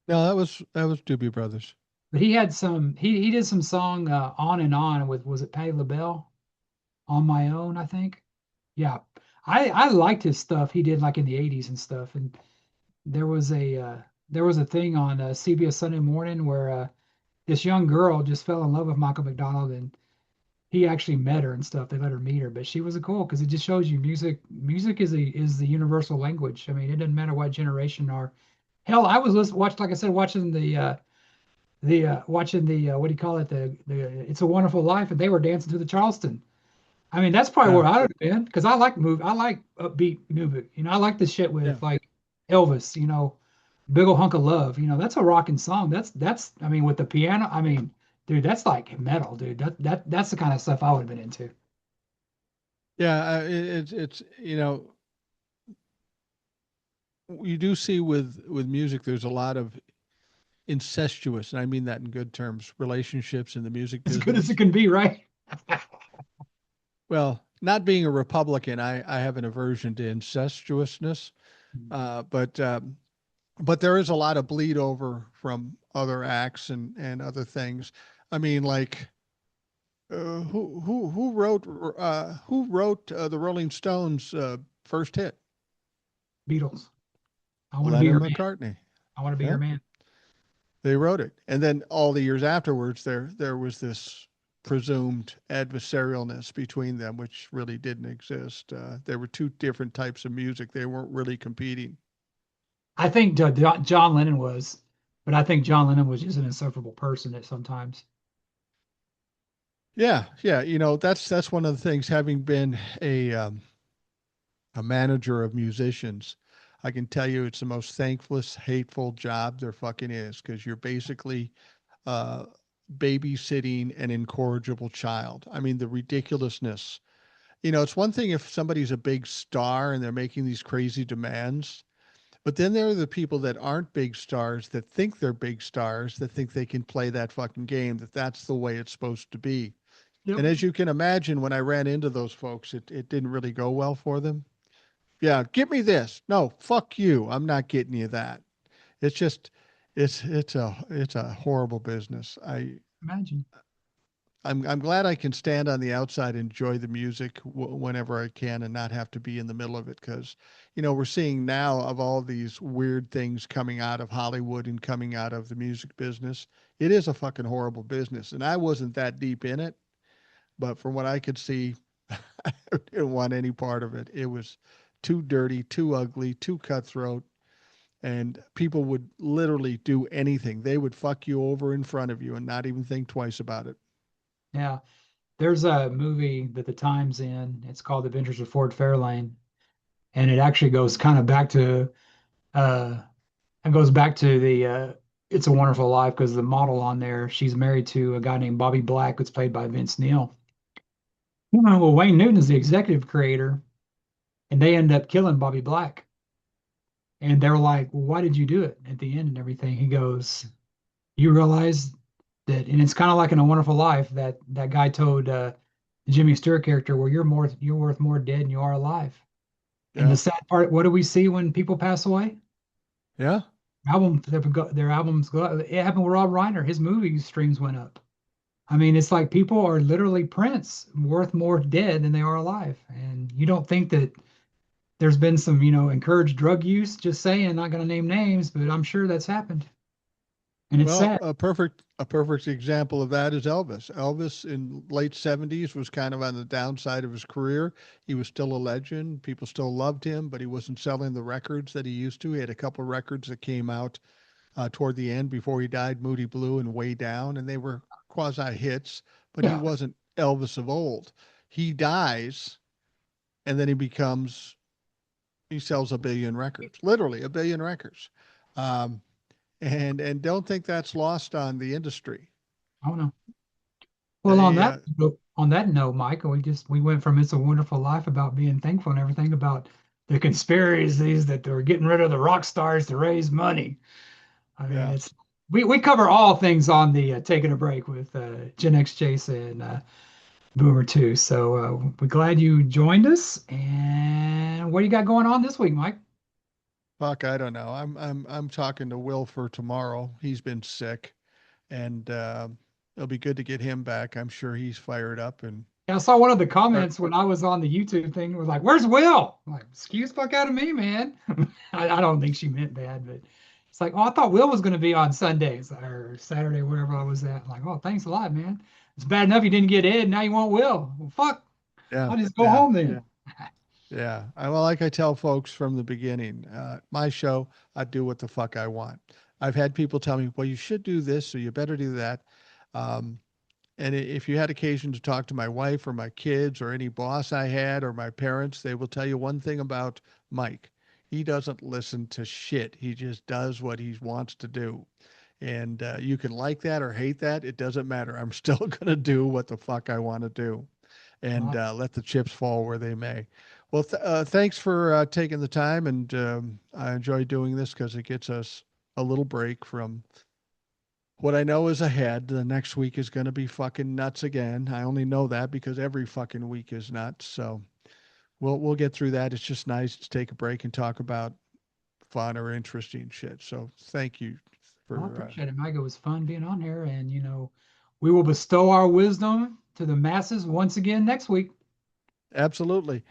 Speaker 2: No, that was Doobie Brothers.
Speaker 1: But he had some he did some song on and on with was it Patti LaBelle on my own, I think. Yeah. I liked his stuff he did like in the 80s and stuff. And there was a thing on CBS Sunday Morning where this young girl just fell in love with Michael McDonald and he actually met her and stuff. They let her meet her, but she was a cool because it just shows you music is the universal language. I mean, it doesn't matter what generation or hell, I was watch like I said watching the what do you call it the It's a Wonderful Life and they were dancing to the Charleston. I mean, that's probably
Speaker 2: Yeah,
Speaker 1: where I would have been because I like upbeat music. I like the shit
Speaker 2: yeah,
Speaker 1: with like Elvis, Big Ol' Hunk of Love. That's a rocking song. That's I mean with the piano, I mean, dude, that's like metal, dude. That's the kind of stuff I would have been into.
Speaker 2: yeah. It's you do see with music, there's a lot of incestuous, and I mean that in good terms, relationships in the music
Speaker 1: As good as it
Speaker 2: business.
Speaker 1: can be, right?
Speaker 2: Well, not being a Republican, I have an aversion to incestuousness, but there is a lot of bleed over from other acts and other things. I mean, like who wrote the Rolling Stones' first hit?
Speaker 1: Beatles. I want to be
Speaker 2: Lennon
Speaker 1: your man.
Speaker 2: McCartney.
Speaker 1: I want to be
Speaker 2: Yeah,
Speaker 1: your man.
Speaker 2: they wrote it, and then all the years afterwards, there was this presumed adversarialness between them, which really didn't exist. There were two different types of music; they weren't really competing.
Speaker 1: I think John Lennon was, but I think John Lennon was just an insufferable person at sometimes.
Speaker 2: Yeah, yeah, that's one of the things. Having been a manager of musicians, I can tell you it's the most thankless, hateful job there fucking is because you're basically uh, babysitting an incorrigible child. I mean, the ridiculousness. It's one thing if somebody's a big star and they're making these crazy demands, but then there are the people that aren't big stars that think they're big stars that think they can play that fucking game, that that's the way it's supposed to be.
Speaker 1: Yep.
Speaker 2: And as you can imagine, when I ran into those folks, it didn't really go well for them. Yeah, give me this. No, fuck you. I'm not getting you that. It's just it's a horrible business.
Speaker 1: Imagine.
Speaker 2: I'm glad I can stand on the outside and enjoy the music whenever I can and not have to be in the middle of it because we're seeing now of all these weird things coming out of Hollywood and coming out of the music business. It is a fucking horrible business, and I wasn't that deep in it, but from what I could see, I didn't want any part of it. It was too dirty, too ugly, too cutthroat, and people would literally do anything. They would fuck you over in front of you and not even think twice about it.
Speaker 1: Yeah. There's a movie that the Time's in. It's called Adventures of Ford Fairlane, and it actually goes kind of back to uh it goes back to the It's a Wonderful Life because the model on there, she's married to a guy named Bobby Black, who's played by Vince Neil. Well, Wayne Newton is the executive creator, and they end up killing Bobby Black. And they're like, well, why did you do it at the end and everything? He goes, you realize that, and it's kind of like in A Wonderful Life that that guy told the Jimmy Stewart character, well, you're worth more dead than you are alive. And the
Speaker 2: Yeah.
Speaker 1: sad part, what do we see when people pass away?
Speaker 2: Yeah.
Speaker 1: Their albums go. It happened with Rob Reiner. His movie streams went up. I mean, it's like people are literally Prince, worth more dead than they are alive. And you don't think that there's been some, encouraged drug use. Just saying, not going to name names, but I'm sure that's happened, and it's
Speaker 2: Well,
Speaker 1: sad.
Speaker 2: a perfect example of that is Elvis. Elvis in late 70s was kind of on the downside of his career. He was still a legend. People still loved him, but he wasn't selling the records that he used to. He had a couple of records that came out toward the end before he died, Moody Blue and Way Down, and they were quasi hits, but he
Speaker 1: Yeah,
Speaker 2: wasn't Elvis of old. He dies and then he sells a billion records, literally a billion records. Um, and don't think that's lost on the industry.
Speaker 1: I don't know. Well,
Speaker 2: They
Speaker 1: on that note, Mike, we went from "It's a Wonderful Life" about being thankful and everything about the conspiracies that they're getting rid of the rock stars to raise money. I mean,
Speaker 2: Yeah.
Speaker 1: it's we cover all things on the taking a break with Gen X Jace and Boomer too. So we're glad you joined us. And what do you got going on this week, Mike?
Speaker 2: Fuck, I don't know. I'm talking to Will for tomorrow. He's been sick, and it'll be good to get him back. I'm sure he's fired up and
Speaker 1: Yeah, I saw one of the
Speaker 2: or,
Speaker 1: comments when I was on the YouTube thing. Was like, "Where's Will?" I'm like, excuse fuck out of me, man. I don't think she meant bad, but it's like, oh, I thought Will was going to be on Sundays or Saturday, wherever I was at. I'm like, oh, thanks a lot, man. It's bad enough you didn't get Ed, now you want Will. Well, fuck,
Speaker 2: yeah,
Speaker 1: I'll just go
Speaker 2: yeah,
Speaker 1: home then.
Speaker 2: yeah. Well, like I tell folks from the beginning, my show, I do what the fuck I want. I've had people tell me, well, you should do this or you better do that. Um, And if you had occasion to talk to my wife or my kids or any boss I had or my parents, they will tell you one thing about Mike. He doesn't listen to shit. He just does what he wants to do. And you can like that or hate that. It doesn't matter. I'm still going to do what the fuck I want to do and
Speaker 1: Well,
Speaker 2: let the chips fall where they may. Well, thanks for taking the time. And I enjoy doing this because it gets us a little break from what I know is ahead. The next week is going to be fucking nuts again. I only know that because every fucking week is nuts. So we'll get through that. It's just nice to take a break and talk about fun or interesting shit. So thank you
Speaker 1: I
Speaker 2: for
Speaker 1: appreciate it, Mike. It was fun being on here, and we will bestow our wisdom to the masses once again next week.
Speaker 2: absolutely.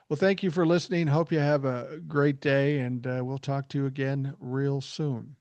Speaker 2: Well, thank you for listening. Hope you have a great day, and we'll talk to you again real soon.